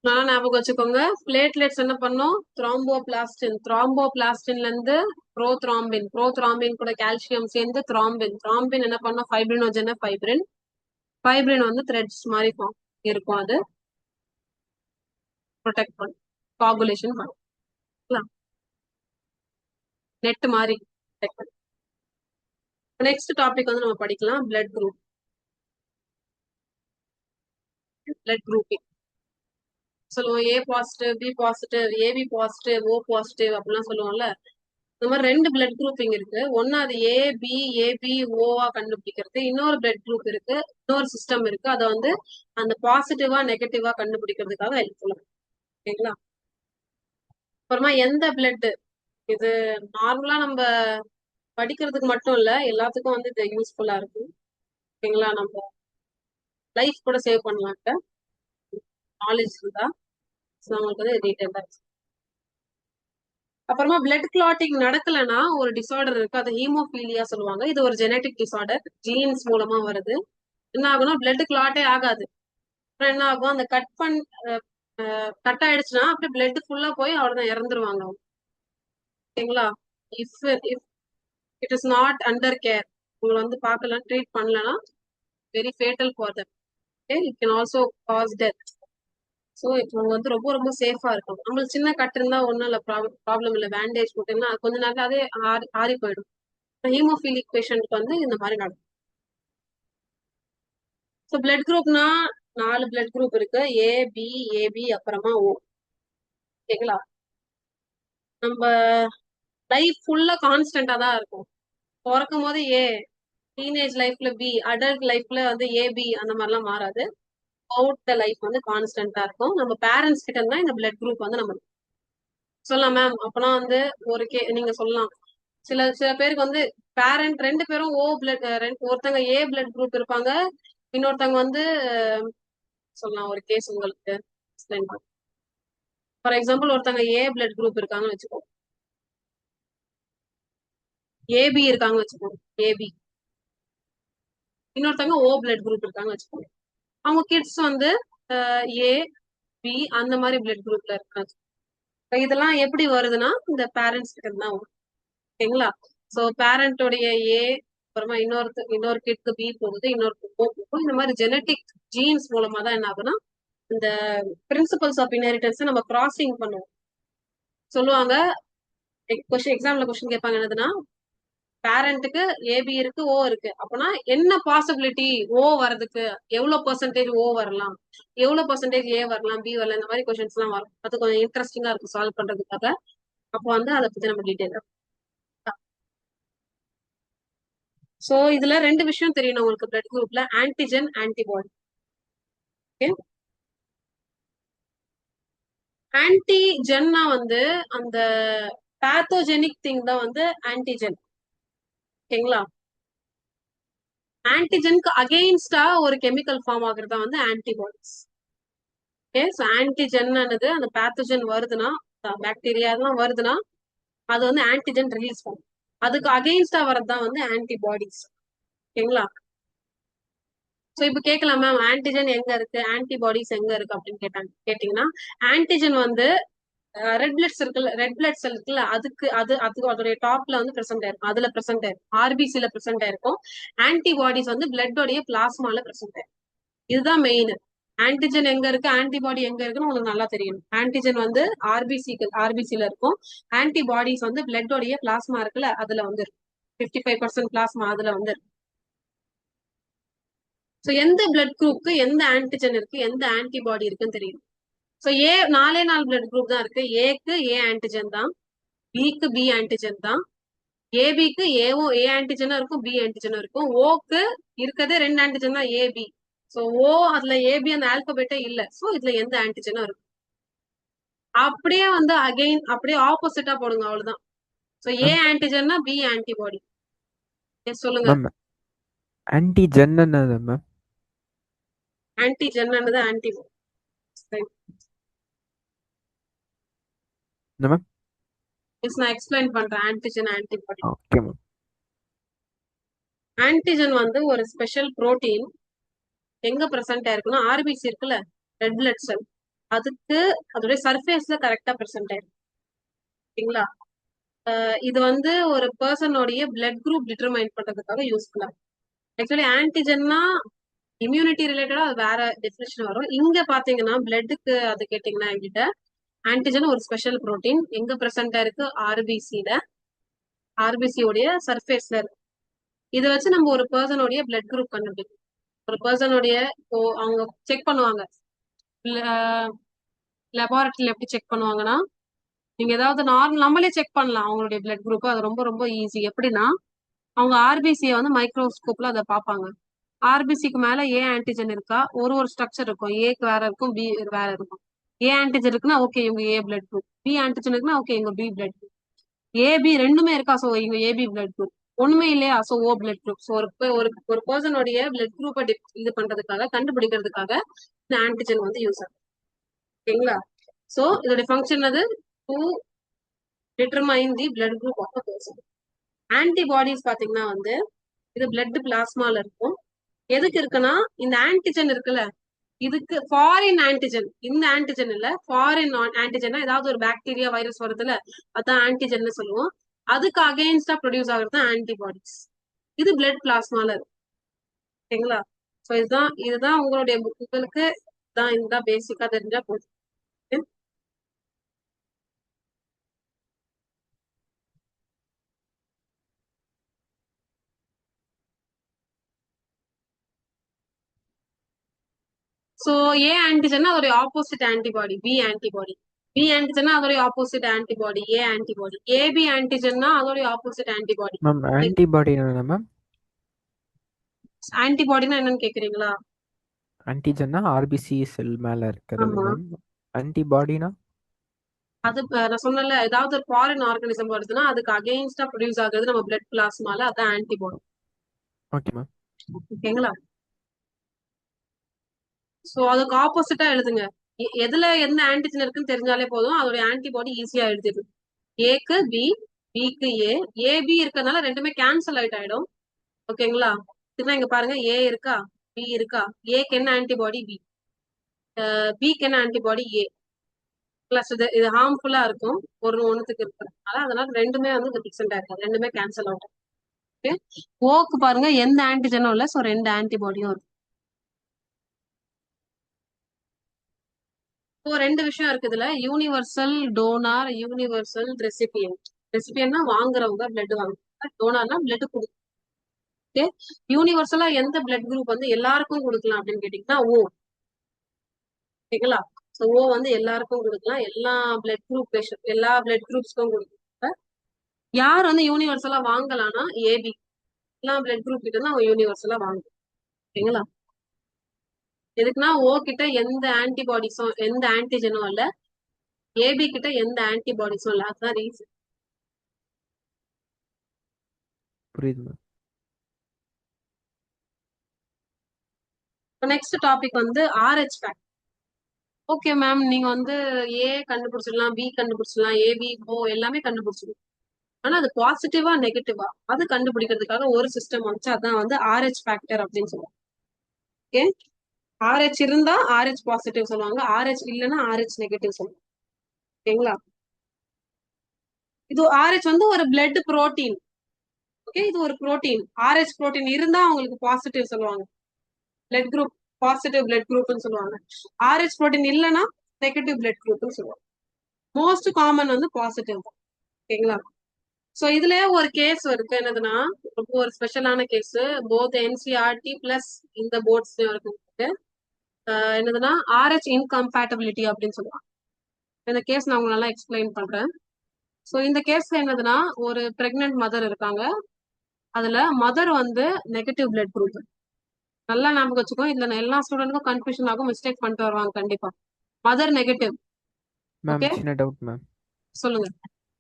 நல்லா ஞாபகம் வச்சுக்கோங்க. பிளேட்லெட்ஸ் என்ன பண்ணும், த்ராம்போபிளாஸ்டின்ல இருந்து ப்ரோத்ராம்பின் கூட கால்சியம் சேர்ந்து த்ராம்பின். த்ராம்பின் என்ன பண்ணும், ஃபைப்ரினோஜென ஃபைப்ரின். ஃபைப்ரின் வந்து த்ரெட்ஸ் மாதிரி இருக்கும், அது ப்ரொடெக்ட் பண்ணும், கோகுலேஷன் பண்ணும், நெட் மாதிரி ப்ரொடெக்ட் பண்ணும். நெக்ஸ்ட் டாபிக் வந்து நம்ம படிக்கலாம், பிளட் குரூப்பிங் சொல்லுவோம். A positive, B positive, AB positive, O positive அப்படிலாம் சொல்லுவோம்ல. இந்த மாதிரி ரெண்டு பிளட் குரூப்பிங் இருக்கு. ஒன்னு அது ஏபி ஓவா கண்டுபிடிக்கிறது. இன்னொரு பிளட் குரூப் இருக்கு, இன்னொரு சிஸ்டம் இருக்கு, அதை வந்து அந்த பாசிட்டிவா நெகட்டிவா கண்டுபிடிக்கிறதுக்காக ஹெல்ப்ஃபுல்லா ஓகேங்களா. அப்புறமா எந்த பிளட், இது நார்மலா நம்ம படிக்கிறதுக்கு மட்டும் இல்ல, எல்லாத்துக்கும் வந்து இது யூஸ்ஃபுல்லா இருக்கும் ஓகேங்களா. நம்ம லைஃப் கூட சேவ் பண்ணலாம் நாலேஜ் இருந்தா. நம்மளுக்கு வந்து டீட்டெயிலா இருக்கு. அப்புறமா பிளட் கிளாட்டிங் நடக்கலன்னா ஒரு டிசார்டர் இருக்கு, அது ஹீமோபீலியா சொல்லுவாங்க. இது ஒரு ஜெனட்டிக் டிசார்டர், ஜீன்ஸ் மூலமா வருது. என்ன ஆகும்னா பிளட் கிளாட்டே ஆகாது. அப்புறம் என்ன ஆகும், அந்த கட் ஆயிடுச்சுன்னா அப்படியே பிளட் ஃபுல்லா போய் அவ்வளவுதான், இறந்துருவாங்க அவங்க ஓகேங்களா. If if it is not under care, உங்களை வந்து பார்க்கலாம் ட்ரீட் பண்ணலன்னா very fatal for them. It can also cos death. So இப்போ வந்து ரொம்ப ரொம்ப சேஃபா இருக்கும். நம்மளுக்கு சின்ன கட்டு இருந்தா ஒன்றும் இல்லை, ப்ராப்ளம் இல்லை, பேண்டேஜ் போட்டீங்கன்னா கொஞ்ச நாள் அதே ஆறி போயிடும். ஹீமோஃபிலிக் பேஷண்ட்க்கு வந்து இந்த மாதிரி நடக்கும். ஸோ பிளட் குரூப்னா 4 பிளட் குரூப் இருக்கு, ஏபி அப்புறமா ஓ. ஓகேங்களா? நம்ம லைஃப் ஃபுல்லா கான்ஸ்டன்டா தான் இருக்கும். பிறக்கும் போது ஏ, டீனேஜ் லைஃப்ல பி, அடல்ட் லைஃப்ல வந்து ஏபி அந்த மாதிரிலாம் மாறாது. அவுட் த லைஃப் வந்து கான்ஸ்டன்டா இருக்கும். நம்ம பேரண்ட்ஸ் கிட்ட இருந்தா இந்த பிளட் குரூப் வந்து நம்ம சொல்லலாம் மேம். அப்பனா வந்து நீங்க சொல்லலாம். சில சில பேருக்கு வந்து பேரண்ட் ரெண்டு பேரும் ஓ பிளட், ஒருத்தங்க ஏ பிளட் குரூப் இருப்பாங்க, இன்னொருத்தவங்க வந்து சொல்லலாம் ஒரு கேஸ் உங்களுக்கு எக்ஸ்பிளைன் பண்ண. ஃபார் எக்ஸாம்பிள் ஒருத்தங்க ஏ பிளட் குரூப் இருக்காங்கன்னு வச்சுக்கோ, ஏபி இருக்காங்கன்னு வச்சுக்கோ, ஏபி. இன்னொருத்தவங்க ஓ பிளட் குரூப் இருக்காங்கன்னு வச்சுக்கோ, அவங்க கிட்ஸ் வந்து ஏ பி அந்த மாதிரி பிளட் குரூப்ல இருக்காங்க. இதெல்லாம் எப்படி வருதுன்னா இந்த பேரண்ட்ஸ் கிட்ட தான் வரும். ஓகேங்களா? சோ பேரண்டோடைய ஏ, அப்புறமா இன்னொரு கிட்க்கு பி போகுது, இன்னொரு ஓ போகும். இந்த மாதிரி ஜெனட்டிக் ஜீன்ஸ் மூலமா தான் என்ன ஆகுனா இந்த பிரின்சிபல்ஸ் ஆஃப் இன்ஹெரிட்டன்ஸ் நம்ம கிராசிங் பண்ணுவோம். சொல்லுவாங்க எக்ஸாம்ல கொஸ்டின் கேட்பாங்க என்னதுன்னா, பேரண்ட்டுக்கு ஏபி இருக்கு, ஓ இருக்கு. அப்பனா என்ன பாசிபிலிட்டி ஓ வரதுக்கு, எவ்வளவு பெர்சன்டேஜ் ஓ வரலாம், எவ்வளவு பெர்சன்டேஜ் ஏ வரலாம், பி வரலாம், இந்த மாதிரி கொஸ்டின்ஸ் எல்லாம் வரும். அது கொஞ்சம் இன்ட்ரெஸ்டிங்கா இருக்கும் சால்வ் பண்றதுக்காக. அப்போ வந்து அதை பத்தி நம்ம டீட்டெயில். சோ இதுல ரெண்டு விஷயம் தெரியணும் உங்களுக்கு பிளட் குரூப்ல, ஆன்டிஜென் ஆன்டிபாடி. ஓகே, ஆன்டிஜென்னா வந்து அந்த பேத்தோஜெனிக் திங் தான் வந்து ஆன்டிஜென். ஓகேங்களா? ஆன்டிஜெனுக்கு அகெயின்ஸ்டா ஒரு கெமிக்கல் ஃபார்ம் ஆகுறதா வந்து ஆன்டிபாடிஸ். ஓகே, ஸோ ஆன்டிஜென்னானது அந்த பேத்தோஜன் வருதுன்னா, பாக்டீரியா எல்லாம் வருதுன்னா அது வந்து ஆன்டிஜென் ரிலீஸ் பண்ணும். அதுக்கு அகெயின்ஸ்டா வரதுதான் வந்து ஆன்டிபாடிஸ். ஓகேங்களா? சோ இப்ப கேட்கலாம் மேம், ஆன்டிஜென் எங்க இருக்கு, ஆன்டிபாடிஸ் எங்க இருக்கு அப்படின்னு கேட்டீங்கன்னா, ஆன்டிஜென் வந்து ரெட் பிளட் இருக்குல்ல, ரெட் பிளட் செல் இருக்குல்ல, அதுக்கு அதோடைய டாப்ல வந்து பிரசன்ட் ஆயிருக்கும், அதுல பிரசன்ட் ஆயிருக்கும், ஆர்பிசில பிரசன்ட் ஆயிருக்கும். ஆன்டிபாடிஸ் வந்து பிளட்டோடைய பிளாஸ்மால பிரசன்ட் ஆயிருக்கும். இதுதான் மெயின். ஆன்டிஜென் எங்க இருக்கு, ஆன்டிபாடி எங்க இருக்குன்னு உங்களுக்கு நல்லா தெரியும். ஆன்டிஜென் வந்து ஆர்பிசில இருக்கும், ஆன்டிபாடிஸ் வந்து பிளட்டோடைய பிளாஸ்மா இருக்குல்ல அதுல வந்து இருக்கும். 55% பிளாஸ்மா அதுல வந்து இருக்கு. ஸோ எந்த பிளட் குரூப்க்கு எந்த ஆன்டிஜென் இருக்கு, எந்த ஆன்டிபாடி இருக்குன்னு தெரியும். ஸோ நாலே நாலு பிளட் குரூப் தான் இருக்கு. ஏக்கு ஏ ஆன்டிஜென் தான், பிக்கு பி ஆன்டிஜென் தான், ஏபிக்கு ஏ ஆன்டிஜனும் இருக்கும், பி ஆன்டிஜனும் இருக்கும். ஓக்கு இருக்கிறதே ரெண்டு ஆன்டிஜன் தான், ஏபி. சோ ஓ அதுல ஏபி அந்த ஆல்பபெட்டே இல்ல. சோ இதுல எந்த ஆன்டிஜனும் இருக்கு. அப்படியே வந்து அப்படியே ஆப்போசிட்டா போடுங்க, அவ்வளவுதான். சோ ஏ மேம் ஆன்டிஜன்னா பி ஆன்டிபாடி. சொல்லுங்க. மேம் ஆன்டிஜென் என்னது மேம்? ஆன்டிஜென்னது ஆன்டிபாடி. என்ன மேம்? நான் எக்ஸ்பிளைன் பண்றேன் antigen antibody. Okay ma'am. Antigen வந்து ஒரு ஸ்பெஷல் புரோட்டீன். எங்க பிரசன்ட் ஆயிருக்குன்னா ஆர்பிசி இருக்குல்ல, ரெட் பிளட் செல், அதுக்கு அதோட சர்ஃபேஸ்ல கரெக்டா பிரசன்ட் ஆயிருக்கு. ஓகேங்களா? இது வந்து ஒரு பர்சனோடைய பிளட் குரூப் டிட்டர்மைன் பண்றதுக்காக யூஸ்ஃபுல்லா. ஆக்சுவலி ஆன்டிஜன்னா இம்யூனிட்டி ரிலேட்டடா அது வேற டெஃபினேஷன் வரும். இங்க பாத்தீங்கன்னா பிளட்டுக்கு அது கேட்டீங்கன்னா என்கிட்ட ஆன்டிஜன் ஒரு ஸ்பெஷல் புரோட்டீன் எங்க பிரசன்டா இருக்கு, ஆர்பிசில, ஆர்பிசி உடைய சர்ஃபேஸ்ல இருக்கு. இதை வச்சு நம்ம ஒரு பர்சனுடைய பிளட் குரூப் கண்டுபிடிக்கும். ஒரு பர்சனுடைய இப்போ அவங்க செக் பண்ணுவாங்க, லெபார்டரியில எப்படி செக் பண்ணுவாங்கன்னா, நீங்க ஏதாவது நம்மளே செக் பண்ணலாம் அவங்களுடைய பிளட் குரூப். அது ரொம்ப ரொம்ப ஈஸி. எப்படின்னா, அவங்க ஆர்பிசியை வந்து மைக்ரோஸ்கோப்ல அதை பார்ப்பாங்க. ஆர்பிசிக்கு மேல ஏ ஆன்டிஜன் இருக்கா, ஒரு ஒரு ஸ்ட்ரக்சர் இருக்கும். ஏக்கு வேற இருக்கும், பி வேற இருக்கும். ஏ ஆன்டிஜன் இருக்குன்னா ஓகே இவங்க A blood group, B antigen இருக்குன்னா ஓகே இவங்க பி பிளட் குரூப், ஏபி ரெண்டுமே இருக்கா சோ இவங்க ஏபி பிளட் குரூப், ஒண்ணுமே இல்லையா so O blood group. So ஒரு ஒரு பர்சனுடைய பிளட் குரூப்பை இது பண்றதுக்காக, கண்டுபிடிக்கிறதுக்காக இந்த ஆன்டிஜன் வந்து யூஸ் ஆகும். ஓகேங்களா? சோ இதோட ஃபங்க்ஷன் அது to determine the blood group of a person. Antibodies பாத்தீங்கன்னா வந்து இது பிளட் பிளாஸ்மால இருக்கும். எதுக்கு இருக்குன்னா, இந்த ஆன்டிஜன் இருக்குல்ல, இதுக்கு ஃபாரின் ஆன்டிஜன், இந்த ஆன்டிஜன் இல்ல, ஃபாரின் ஆன்டிஜன், ஏதாவது ஒரு பாக்டீரியா வைரஸ் வருதுல, அதான் ஆன்டிஜன் சொல்லுவோம். அதுக்கு அகெயின்ஸ்டா ப்ரொடியூஸ் ஆகுறது ஆன்டிபாடிஸ். இது பிளட் பிளாஸ்மால இருக்கு. ஓகேங்களா? சோ இதுதான் உங்களுடைய புக்குகளுக்கு தான், இதுதான் பேசிக்கா தெரிஞ்சா போதும். சோ ஏ ஆன்டிஜன் ஒரு opposite antibody, B antibody. B ஆன்டிஜன்னா அதோட opposite antibody A antibody. AB ஆன்டிஜன்னா அதோட ஆப்போசிட் ஆன்டிபாடி. மேம் ஆன்டிபாடி என்ன மேம்? ஆன்டிபாடினா என்னன்னு கேக்குறீங்களா? ஆன்டிஜன்னா ஆர்பிசி செல் மேல இருக்கிறது ஆமா. மேம். ஆன்டிபாடினா? அது நான் சொன்னல, ஏதாவது ஒரு ஃபாரின் ஆர்கானிசம் வருதுன்னா அதுக்கு அகெயின்ஸ்டா ப்ரொடியூஸ் ஆகுறது நம்ம பிளட் பிளாஸ்மால, அதான் ஆன்டிபாடி. Okay ma'am. ஓகேங்களா? சோ அதுக்கு ஆப்போசிட்டா எழுதுங்க. எதுல எந்த ஆன்டிஜன் இருக்குன்னு தெரிஞ்சாலே போதும், அதோட ஆன்டிபாடி ஈஸியா எழுதிடு. ஏக்கு பி, பிக்கு ஏ, ஏபி இருக்கறதுனால ரெண்டுமே கேன்சல் அவுட் ஆயிடும். ஓகேங்களா? இதுனா இங்க பாருங்க, ஏ இருக்கா, பி இருக்கா. ஏக்கு என்ன ஆன்டிபாடி? பி. பிக்கு என்ன ஆன்டிபாடி? ஏ. பிளஸ் இது ஹார்ம்ஃபுல்லா இருக்கும் ஒரு ஒண்ணுத்துக்கு இருக்கிறதுனால, அதனால ரெண்டுமே வந்து டிஃபரெண்டா இருக்காது, ரெண்டுமே கேன்சல் அவுட். ஓகே. ஓக்கு பாருங்க எந்த ஆன்டிஜனும் இல்ல, சோ ரெண்டு ஆன்டிபாடியும் இருக்கு. இப்போ ரெண்டு விஷயம் இருக்கு இதுல, யூனிவர்சல் டோனார், யூனிவர்சல் ரெசிபியன்ட். ரெசிபியன்ட்னா வாங்குறவங்க, பிளட் வாங்குறவங்க. டோனார்னா பிளட் கொடுக்கும். ஓகே. யூனிவர்சலா எந்த பிளட் குரூப் வந்து எல்லாருக்கும் கொடுக்கலாம் அப்படின்னு கேட்டீங்கன்னா ஓ. ஓகேங்களா? சோ ஓ வந்து எல்லாருக்கும் கொடுக்கலாம், எல்லா பிளட் குரூப் பேஷண்ட், எல்லா பிளட் குரூப்ஸ்க்கும் கொடுக்கலாம். யார் வந்து யூனிவர்சலா வாங்கலாம்னா ஏபி. எல்லா பிளட் குரூப் கிட்ட தான் அவங்க யூனிவர்சலா வாங்கலாம். ஓகேங்களா? எதுக்குன்னா ஓ கிட்ட எந்த ஆன்டிபாடிஸும் எந்த ஆன்டிஜனும் இல்ல, ஏபி கிட்ட எந்த ஆன்டிபாடிஸும் இல்ல, அதுதான் ரீசன். புரியுது மேம். நெக்ஸ்ட் டாபிக் வந்து ஆர்ஹெச் ஃபேக்ட். ஓகே மேம், நீங்க வந்து ஏ கண்டுபிடிச்சிடலாம், பி கண்டுபிடிச்சிடலாம், ஏபி ஓ எல்லாமே கண்டுபிடிச்சிடலாம். ஆனா அது பாசிட்டிவா நெகட்டிவா அது கண்டுபிடிக்கிறதுக்காக ஒரு சிஸ்டம் வந்துச்சு, அதான் வந்து ஆர்ஹெச் ஃபேக்டர் அப்படின்னு சொல்லுவாங்க. ஓகே. ஆர்ஹெச் இருந்தா ஆர்ஹெச் பாசிட்டிவ் சொல்லுவாங்க, ஆர்ஹெச் இல்லைன்னா ஆர்ஹெச் நெகட்டிவ் சொல்லுவாங்க. ஓகேங்களா? இது ஆர்ஹெச் வந்து ஒரு பிளட் புரோட்டீன். ஓகே, இது ஒரு புரோட்டீன். ஆர்ஹெச் புரோட்டீன் இருந்தா அவங்களுக்கு பாசிட்டிவ் சொல்லுவாங்க, பிளட் குரூப், பாசிட்டிவ் பிளட் குரூப்னு சொல்லுவாங்க. ஆர்ஹெச் புரோட்டீன் இல்லைன்னா நெகட்டிவ் பிளட் குரூப்னு சொல்லுவாங்க. மோஸ்ட் காமன் வந்து பாசிட்டிவ். ஓகேங்களா? சோ இதுல ஒரு கேஸ் இருக்கு, என்னதுன்னா ரொம்ப ஒரு ஸ்பெஷலான கேஸ், போத் என்சிஆர்டி பிளஸ் இந்த போர்ட்ஸ் இருக்கு. என்னதுன்னா ஆர்ஹெச் இன்கம்பேட்டபிலிட்டி அப்படின்னு சொல்லுவாங்க. இந்த கேஸ் நான் உங்களுக்கு நல்லா எக்ஸ்பிளைன் பண்றேன். சோ இந்த கேஸ்ல என்னதுன்னா, ஒரு பிரெக்னென்ட் மதர் இருக்காங்க. அதுல மதர் வந்து நெகட்டிவ் பிளட் குரூப். நல்லா ஞாபகம் வச்சுக்கோ, இதுல எல்லா ஸ்டூடெண்ட்க்கும் கன்ஃபியூஷன் ஆகும், மிஸ்டேக் பண்ணிட்டு வருவாங்க கண்டிப்பா. Mother negative. மேம் ஓகே, சின்ன டவுட் மேம். சொல்லுங்க.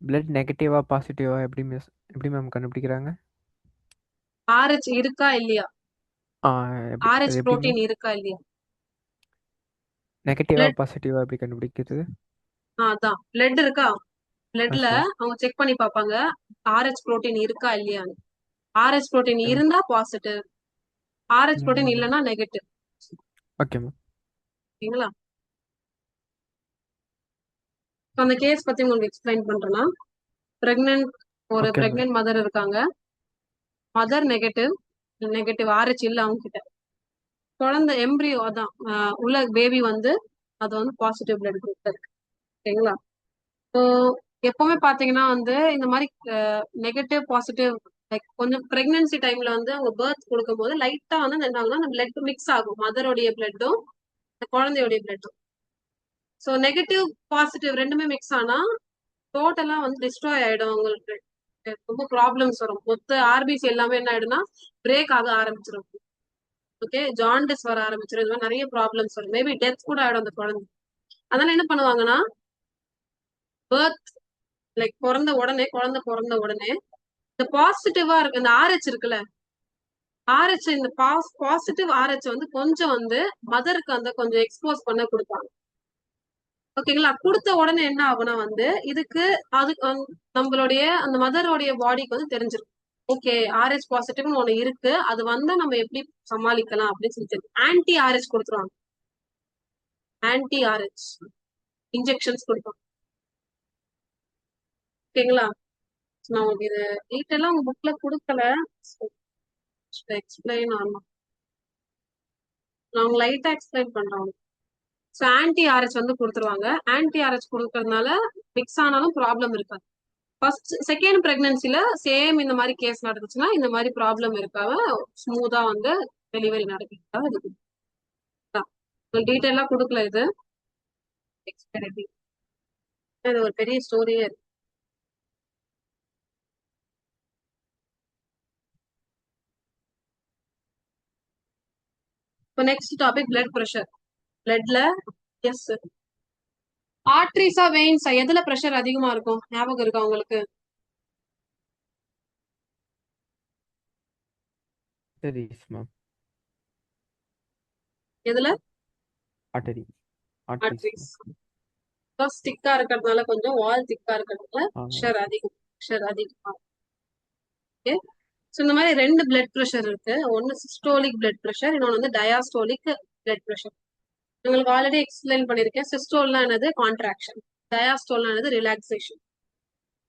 பிளட் நெகட்டிவா பாசிட்டிவா எப்படி மேம் கண்டுபிடிக்கிறாங்க? ஆர்ஹெச் இருக்கா இல்லையா, ஆ, எப்படி அது ஆர்ஹெச் எப்படி புரோட்டீன் மேம்? இருக்கா இல்லையா. நெகட்டிவா பிளட், பாசிட்டிவா எப்படி கண்டுபிடிக்கிறது? அதான் பிளட் இருக்கா, பிளட்ல எஸ் மேம். அவங்க செக் பண்ணி பார்ப்பாங்க ஆர்ஹெச் புரோட்டீன் இருக்கா இல்லையான்னு. Rh protein okay ma'am. இருந்தா பாசிட்டிவ், ஆர்ஹெச் புரோட்டீன் இல்லைன்னா நெகட்டிவ். Okay ma'am. ஓகேங்களா? அந்த கேஸ் பத்தி உங்களுக்கு எக்ஸ்பிளைன் பண்றேன்னா, பிரெக்னென்ட், ஒரு ஓகே மேம். பிரெக்னென்ட் மதர் இருக்காங்க. மதர் நெகட்டிவ், நெகட்டிவ் ஆர்ஹெச் இல்ல அவங்க கிட்ட. குழந்தை எம்ப்ரியோ, அதான் உள்ள பேபி வந்து அது வந்து பாசிட்டிவ் பிளட் குரூப் இருக்கு. ஓகேங்களா? ஸோ எப்பவுமே பாத்தீங்கன்னா வந்து இந்த மாதிரி நெகட்டிவ் பாசிட்டிவ், லைக் கொஞ்சம் பிரெக்னன்சி டைம்ல வந்து அவங்க பர்த் கொடுக்கும் போது லைட்டா வந்து என்ன ஆகும்னா அந்த பிளட் மிக்ஸ் ஆகும், மதரோடைய பிளட்டும் குழந்தையோடைய பிளட்டும். ஸோ நெகட்டிவ் பாசிட்டிவ் ரெண்டுமே மிக்ஸ் ஆனா டோட்டலா வந்து டிஸ்ட்ராய் ஆயிடும் அவங்களுக்கு. ரொம்ப ப்ராப்ளம்ஸ் வரும், மொத்த ஆர்பிசி எல்லாமே என்ன ஆயிடும்னா பிரேக் ஆக ஆரம்பிச்சிடும். ஓகே, ஜாண்டிஸ் வர ஆரம்பிச்சிடும், இந்த மாதிரி நிறைய ப்ராப்ளம்ஸ் வரும், மேபி டெத் கூட ஆயிடும் அந்த குழந்தை. அதனால என்ன பண்ணுவாங்கன்னா, பர்த், லைக் பிறந்த உடனே, குழந்தை பிறந்த உடனே இந்த பாசிட்டிவா இருக்கு இந்த ஆர்ஹெச் இருக்குல்ல, ஆர்ஹெச் இந்த பாசிட்டிவ் ஆர்ஹெச் வந்து கொஞ்சம் வந்து மதருக்கு அந்த கொஞ்சம் எக்ஸ்போஸ் பண்ண கொடுப்பாங்க. ஓகேங்களா? கொடுத்த உடனே என்ன ஆகும்னா வந்து இதுக்கு அது நம்மளுடைய அந்த மதரோடைய பாடிக்கு வந்து தெரிஞ்சிடும், ஓகே ஆர்ஹெச் பாசிட்டிவ்னு ஒண்ணு இருக்கு, அது வந்தா நம்ம எப்படி சமாளிக்கலாம் அப்படின்னு சொல்லி ஆன்டி ஆர்ஹெச் கொடுத்துருவாங்க. ஆன்டி ஆர்ஹெச் இன்ஜெக்ஷன்ஸ் கொடுப்பாங்க. ஓகேங்களா? நான் உங்களுக்கு இது டீட்டெயிலா உங்க புக்ல கொடுக்கல, எக்ஸ்பிளைன் ஆகணும், நான் லைட்டா எக்ஸ்பிளைன் பண்றேன். ஸோ ஆன்டி ஆர்ஹெச் வந்து கொடுத்துருவாங்க. ஆன்டி ஆர்ஹெச் கொடுக்கறதுனால மிக்ஸ் ஆனாலும் ப்ராப்ளம் இருக்காது. ஃபர்ஸ்ட் செகண்ட் பிரெக்னன்சில சேம் இந்த மாதிரி கேஸ் நடந்துச்சுன்னா இந்த மாதிரி ப்ராப்ளம் இருக்காம ஸ்மூதா வந்து டெலிவரி நடக்கிறதுக்காக இது டீட்டெயிலா கொடுக்கல இது, எக்ஸ்பிளைன். இது ஒரு பெரிய ஸ்டோரியே இருக்கு. இப்போ நெக்ஸ்ட் டாபிக் பிளட் ப்ரெஷர். பிளட்ல எஸ் ஆர்ட்ரிஸா வெயின்ஸா எதுல ப்ரெஷர் அதிகமா இருக்கும் ஞாபகம் இருக்கா உங்களுக்கு? arteries ma'am. எதுல? artery arteries arteries. மேம். ஸ்டிக்கா இருக்கிறதுனால, கொஞ்சம் வால் திக்கா இருக்கிறதுனால ஆமாம். ப்ரெஷர் அதிகம். ஓகே. ஸோ இந்த மாதிரி ரெண்டு பிளட் ப்ரெஷர் இருக்கு. ஒன்னு சிஸ்டோலிக் பிளட் ப்ரெஷர், இன்னொன்று வந்து டயாஸ்டோலிக் பிளட் ப்ரெஷர். உங்களுக்கு ஆல்ரெடி எக்ஸ்பிளைன் பண்ணிருக்கேன். சிஸ்டோல்னா என்னது? கான்ட்ராக்ஷன். டயாஸ்டோல்னா என்னது? Relaxation.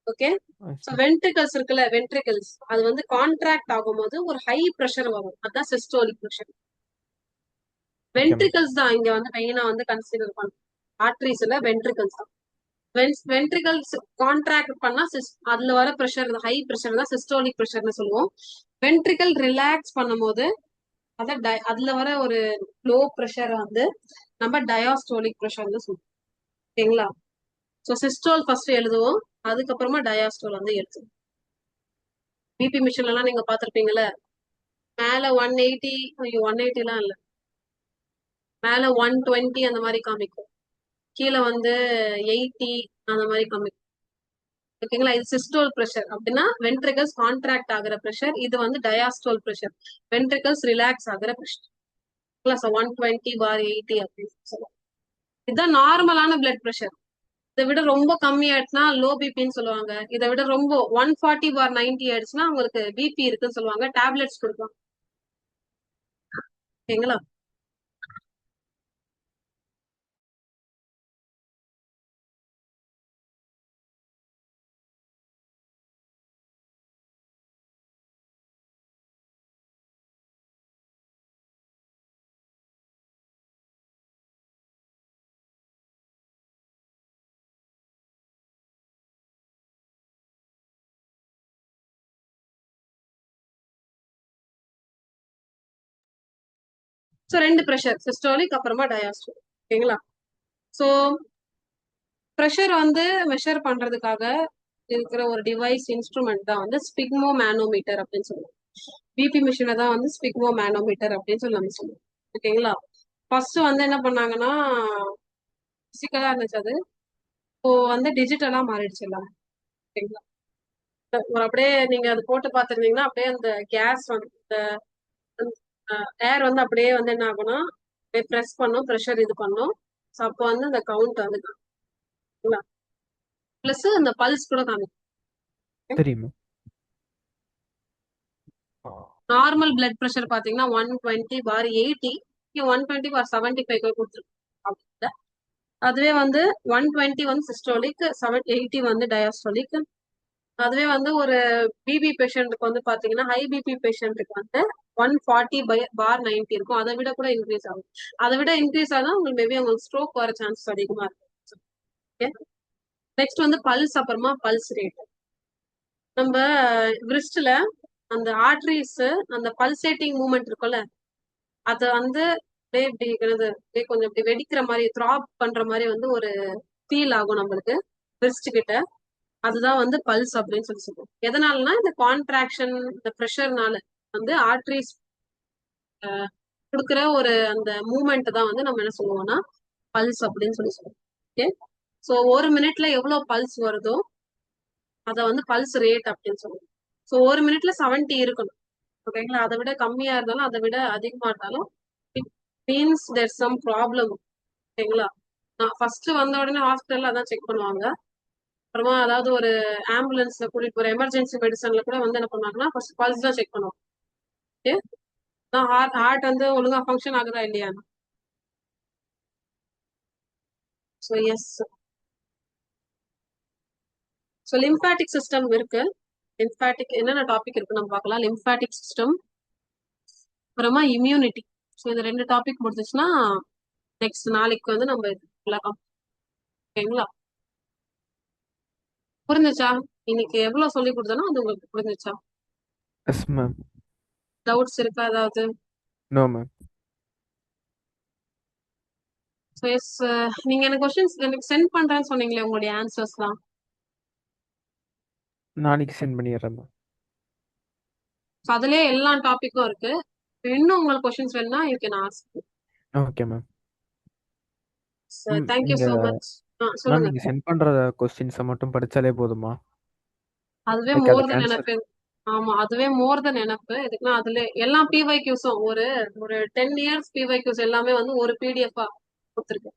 Okay. Yes, so ma'am. Ventricles இருக்குல்ல, வென்ட்ரிகல்ஸ் அது வந்து கான்ட்ராக்ட் ஆகும்போது ஒரு ஹை ப்ரெஷர் வரும். அதுதான் systolic pressure. Okay, ma'am. Ventricles தான் இங்க வந்து மெயினா வந்து கன்சிடர் பண்ணும். ஆர்ட்ரிஸ் இல்ல, வென்ட்ரிகல்ஸ் தான். வென்ட்ரிகல்ஸ் கான்ட்ராக்ட் பண்ணா அதுல வர ப்ரெஷர், ஹை ப்ரெஷர் தான் சிஸ்டோலிக் ப்ரெஷர்னு சொல்லுவோம். வென்ட்ரிகல் ரிலாக்ஸ் பண்ணும்போது அதுல வர ஒரு லோ ப்ரெஷர் வந்து நம்ம டயாஸ்டோலிக் ப்ரெஷர்னு சொல்லுவோம். ஓகேங்களா? ஸோ சிஸ்டோல் ஃபர்ஸ்ட் எழுதுவோம், அதுக்கப்புறமா டயாஸ்டோல் வந்து எழுதுவோம். பிபி மிஷின்ல எல்லாம் நீங்க பாத்திருப்பீங்கல்ல, மேல 180, ஐயோ 180 எல்லாம் இல்ல, மேல 120 அந்த மாதிரி காமிக்கும், கீழே வந்து 80 அந்த மாதிரி காமிக்கும். ஓகேங்களா? இது சிஸ்டோல் பிரஷர் அப்படின்னா வென்ட்ரிகல்ஸ் கான்ட்ராக்ட் ஆகுற பிரஷர். இது வந்து டயாஸ்டோல் பிரஷர், வென்ட்ரிகல்ஸ் ரிலாக்ஸ் ஆகுற பிரஷர். 120/80 அப்படின்னு சொல்லுவாங்க. இதுதான் நார்மலான பிளட் பிரஷர். இதை விட ரொம்ப கம்மி ஆயிடுச்சுன்னா லோ பிபின்னு சொல்லுவாங்க. இதை விட ரொம்ப 140/90 ஆயிடுச்சுன்னா உங்களுக்கு பிபி இருக்குன்னு சொல்லுவாங்க. டேப்லெட்ஸ் கொடுப்பாங்க. ஓகேங்களா? ஸோ ரெண்டு ப்ரெஷர், சிஸ்டோலிக் அப்புறமா டயாஸ்டோலிக். ஓகேங்களா? ஸோ ப்ரெஷர் வந்து மெஷர் பண்றதுக்காக இருக்கிற ஒரு டிவைஸ், இன்ஸ்ட்ருமெண்ட் தான் வந்து ஸ்பிக்மோ மேனோமீட்டர் அப்படின்னு சொல்லுவோம். பிபி மிஷினை தான் வந்து ஸ்பிக்மோ மேனோமீட்டர் அப்படின்னு சொல்லி நம்ம சொல்லுவோம். ஓகேங்களா? ஃபர்ஸ்ட் வந்து என்ன பண்ணாங்கன்னா பிசிக்கலா இருந்துச்சு, அது இப்போ வந்து டிஜிட்டலா மாறிடுச்சு எல்லாம். ஓகேங்களா? ஒரு அப்படியே நீங்க அது போட்டு பார்த்துருந்தீங்கன்னா அப்படியே அந்த கேஸ் வந்து ஏர் வந்து அப்படியே வந்து என்ன ஆகும்னா அப்படியே ப்ரெஸ் பண்ணும், ப்ரெஷர் இது பண்ணும். ஸோ அப்போ வந்து அந்த கவுண்ட் வந்து பிளஸ் அந்த பல்ஸ் கூட காமிக்கும். தெரியுமா? நார்மல் பிளட் ப்ரெஷர் பாத்தீங்கன்னா 120/80, 120/75 கொடுத்துருக்கு. அதுவே வந்து 120 வந்து சிஸ்டோலிக், 780 வந்து டயாஸ்டோலிக். அதுவே வந்து ஒரு பிபி பேஷண்ட்டுக்கு வந்து பாத்தீங்கன்னா, ஹை பிபி பேஷண்ட்டுக்கு வந்து 140/90 இருக்கும். அதை விட கூட இன்க்ரீஸ் ஆகும். அதை விட இன்க்ரீஸ் ஆனா உங்களுக்கு மேபி உங்களுக்கு ஸ்ட்ரோக் வர சான்சஸ் அதிகமா இருக்கும். நெக்ஸ்ட் வந்து பல்ஸ், அப்புறமா பல்ஸ் ரேட். நம்ம விரிஸ்ட்ல அந்த ஆர்டரிஸ், அந்த பல்சேட்டிங் மூமெண்ட் இருக்கும்ல, அத வந்து அப்படியே இப்படி அப்படியே கொஞ்சம் இப்படி வெடிக்கிற மாதிரி, த்ராப் பண்ற மாதிரி வந்து ஒரு ஃபீல் ஆகும் நம்மளுக்கு விரிஸ்ட் கிட்ட. அதுதான் வந்து பல்ஸ் அப்படின்னு சொல்லி சொல்லுவோம். எதனாலனா இந்த கான்ட்ராக்ஷன், இந்த ப்ரெஷர்னால வந்து ஆர்டரிஸ் கொடுக்குற ஒரு அந்த மூமெண்ட் தான் வந்து நம்ம என்ன சொல்லுவோம்னா பல்ஸ் அப்படின்னு சொல்லி சொல்லுவோம். ஓகே. ஸோ ஒரு மினிட்ல எவ்வளவு பல்ஸ் வருதோ அதை வந்து பல்ஸ் ரேட் அப்படின்னு சொல்லுவோம். ஸோ ஒரு மினிட்ல 70 இருக்கணும். ஓகேங்களா? அதை விட கம்மியா இருந்தாலும் அதை விட அதிகமா இருந்தாலும் it means there some problem. ஓகேங்களா? நான் ஃபர்ஸ்ட் வந்த உடனே ஹாஸ்பிட்டல்ல அதான் செக் பண்ணுவாங்க. அப்புறமா அதாவது ஒரு ஆம்புலன்ஸ்ல கூட்டிட்டு போற எமர்ஜென்சி மெடிசன்ல கூட வந்து என்ன பண்ணுவாங்கன்னா ஃபர்ஸ்ட் பல்ஸ் தான் செக் பண்ணுவாங்க. ஓகே. ஹார்ட் வந்து ஒழுங்கா ஃபங்க்ஷன் ஆகுதா இல்லையா. So yes. So lymphatic system இருக்கு. லிம்பாட்டிக் என்னென்ன டாபிக் இருக்கு நம்ம பார்க்கலாம். லிம்பாட்டிக் சிஸ்டம், அப்புறமா இம்யூனிட்டி. ஸோ இந்த ரெண்டு டாபிக் முடிஞ்சிச்சுன்னா நெக்ஸ்ட் நாளைக்கு வந்து நம்ம இது பார்க்கலாம். ஓகேங்களா? புரிஞ்சுச்சா? இன்னைக்கு எவ்வளவு சொல்லி கொடுத்தனோ அது உங்களுக்கு புரிஞ்சுச்சா? Yes ma'am. டவுட்ஸ் இருக்கா ஏதாவது? No ma'am. ஸோ எஸ், நீங்க எனக்கு கொஸ்டின்ஸ் எனக்கு சென்ட் பண்றேன்னு சொன்னீங்களே உங்களுடைய ஆன்சர்ஸ்லாம். நாளைக்கு சென்ட் பண்ணிடுறேன் மேம். ஸோ அதுலயே எல்லா டாபிக்கும் இருக்கு. இன்னும் உங்களுக்கு கொஸ்டின்ஸ் வேணும்னா you can ask. Okay ma'am. Thank you நீங்க ஸோ மச். மேம் சொல்லுங்க. நீங்க சென்ட் பண்ற கொஸ்டின்ஸை மட்டும் படிச்சாலே போதுமா? அதுவே லைக் மோர் அதுக்கு தென் ஆன்சர். எனப்பு. ஆமா, அதுவே மோர் தென் எனப்பு. இதுக்குன்னா அதுல எல்லா பிவைக்யூஸும் ஒரு ஒரு 10 இயர்ஸ் பிவைக்யூஸ் எல்லாமே வந்து ஒரு பிடிஎஃப் கொடுத்துருக்கு.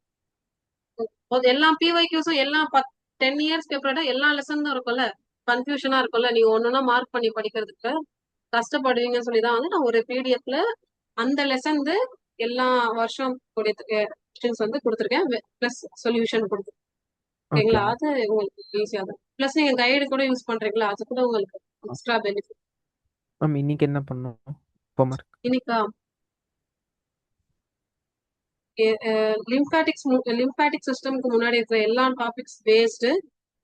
எல்லா பிவைக்யூஸும் எல்லா 10 இயர்ஸ் பேப்பரோட எல்லா லெசன் தான் இருக்கும்ல. கன்ஃபியூஷனா இருக்கும்ல, நீங்க ஒண்ணுன்னா மார்க் பண்ணி படிக்கிறதுக்கு கஷ்டப்படுவீங்கன்னு சொல்லி தான் வந்து நான் ஒரு பிடிஎஃப்ல அந்த லெசன் எல்லா வருஷம் கொஸ்டின்ஸ் வந்து கொடுத்துருக்கேன், பிளஸ் சொல்யூஷன் கொடுத்துருக்கேன். ஓகே ஓகேங்களா? மேம். அது உங்களுக்கு ஈஸியா தான். பிளஸ் நீங்க கைடு கூட யூஸ் பண்றீங்களா, அது கூட உங்களுக்கு எக்ஸ்ட்ரா பெனிஃபிட். மேம் இன்னைக்கு என்ன பண்ணோம் ஹோம்ஒர்க்? இன்னைக்கா? லிம்பாட்டிக் சிஸ்டம்க்கு முன்னாடி இருக்கிற எல்லா டாபிக்ஸ் பேஸ்டு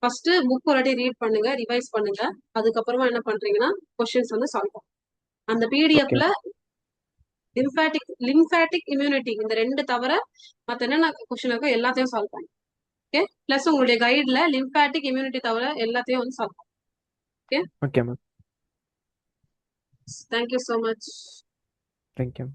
ஃபர்ஸ்ட் புக் ஒரு வாட்டி ரீட் பண்ணுங்க, ரிவைஸ் பண்ணுங்க. அதுக்கப்புறமா என்ன பண்றீங்கன்னா கொஸ்டின்ஸ் வந்து சால்வ் பண்ணுங்க. அந்த ஓகே. பிடிஎஃப்ல லிம்பாட்டிக் இம்யூனிட்டி இந்த ரெண்டு தவிர மத்த என்னென்ன கொஸ்டின் இருக்கோ எல்லாத்தையும் சால்வ் பண்ணுங்க. ஓகே, பிளஸ் உங்களுடைய கைட்ல லிம்பாட்டிக் இம்யூனிட்டி தவிர எல்லாத்தையும் வந்து சால்வ் பண்ணுங்க. Okay, okay ma'am. Thank you so much. Thank you.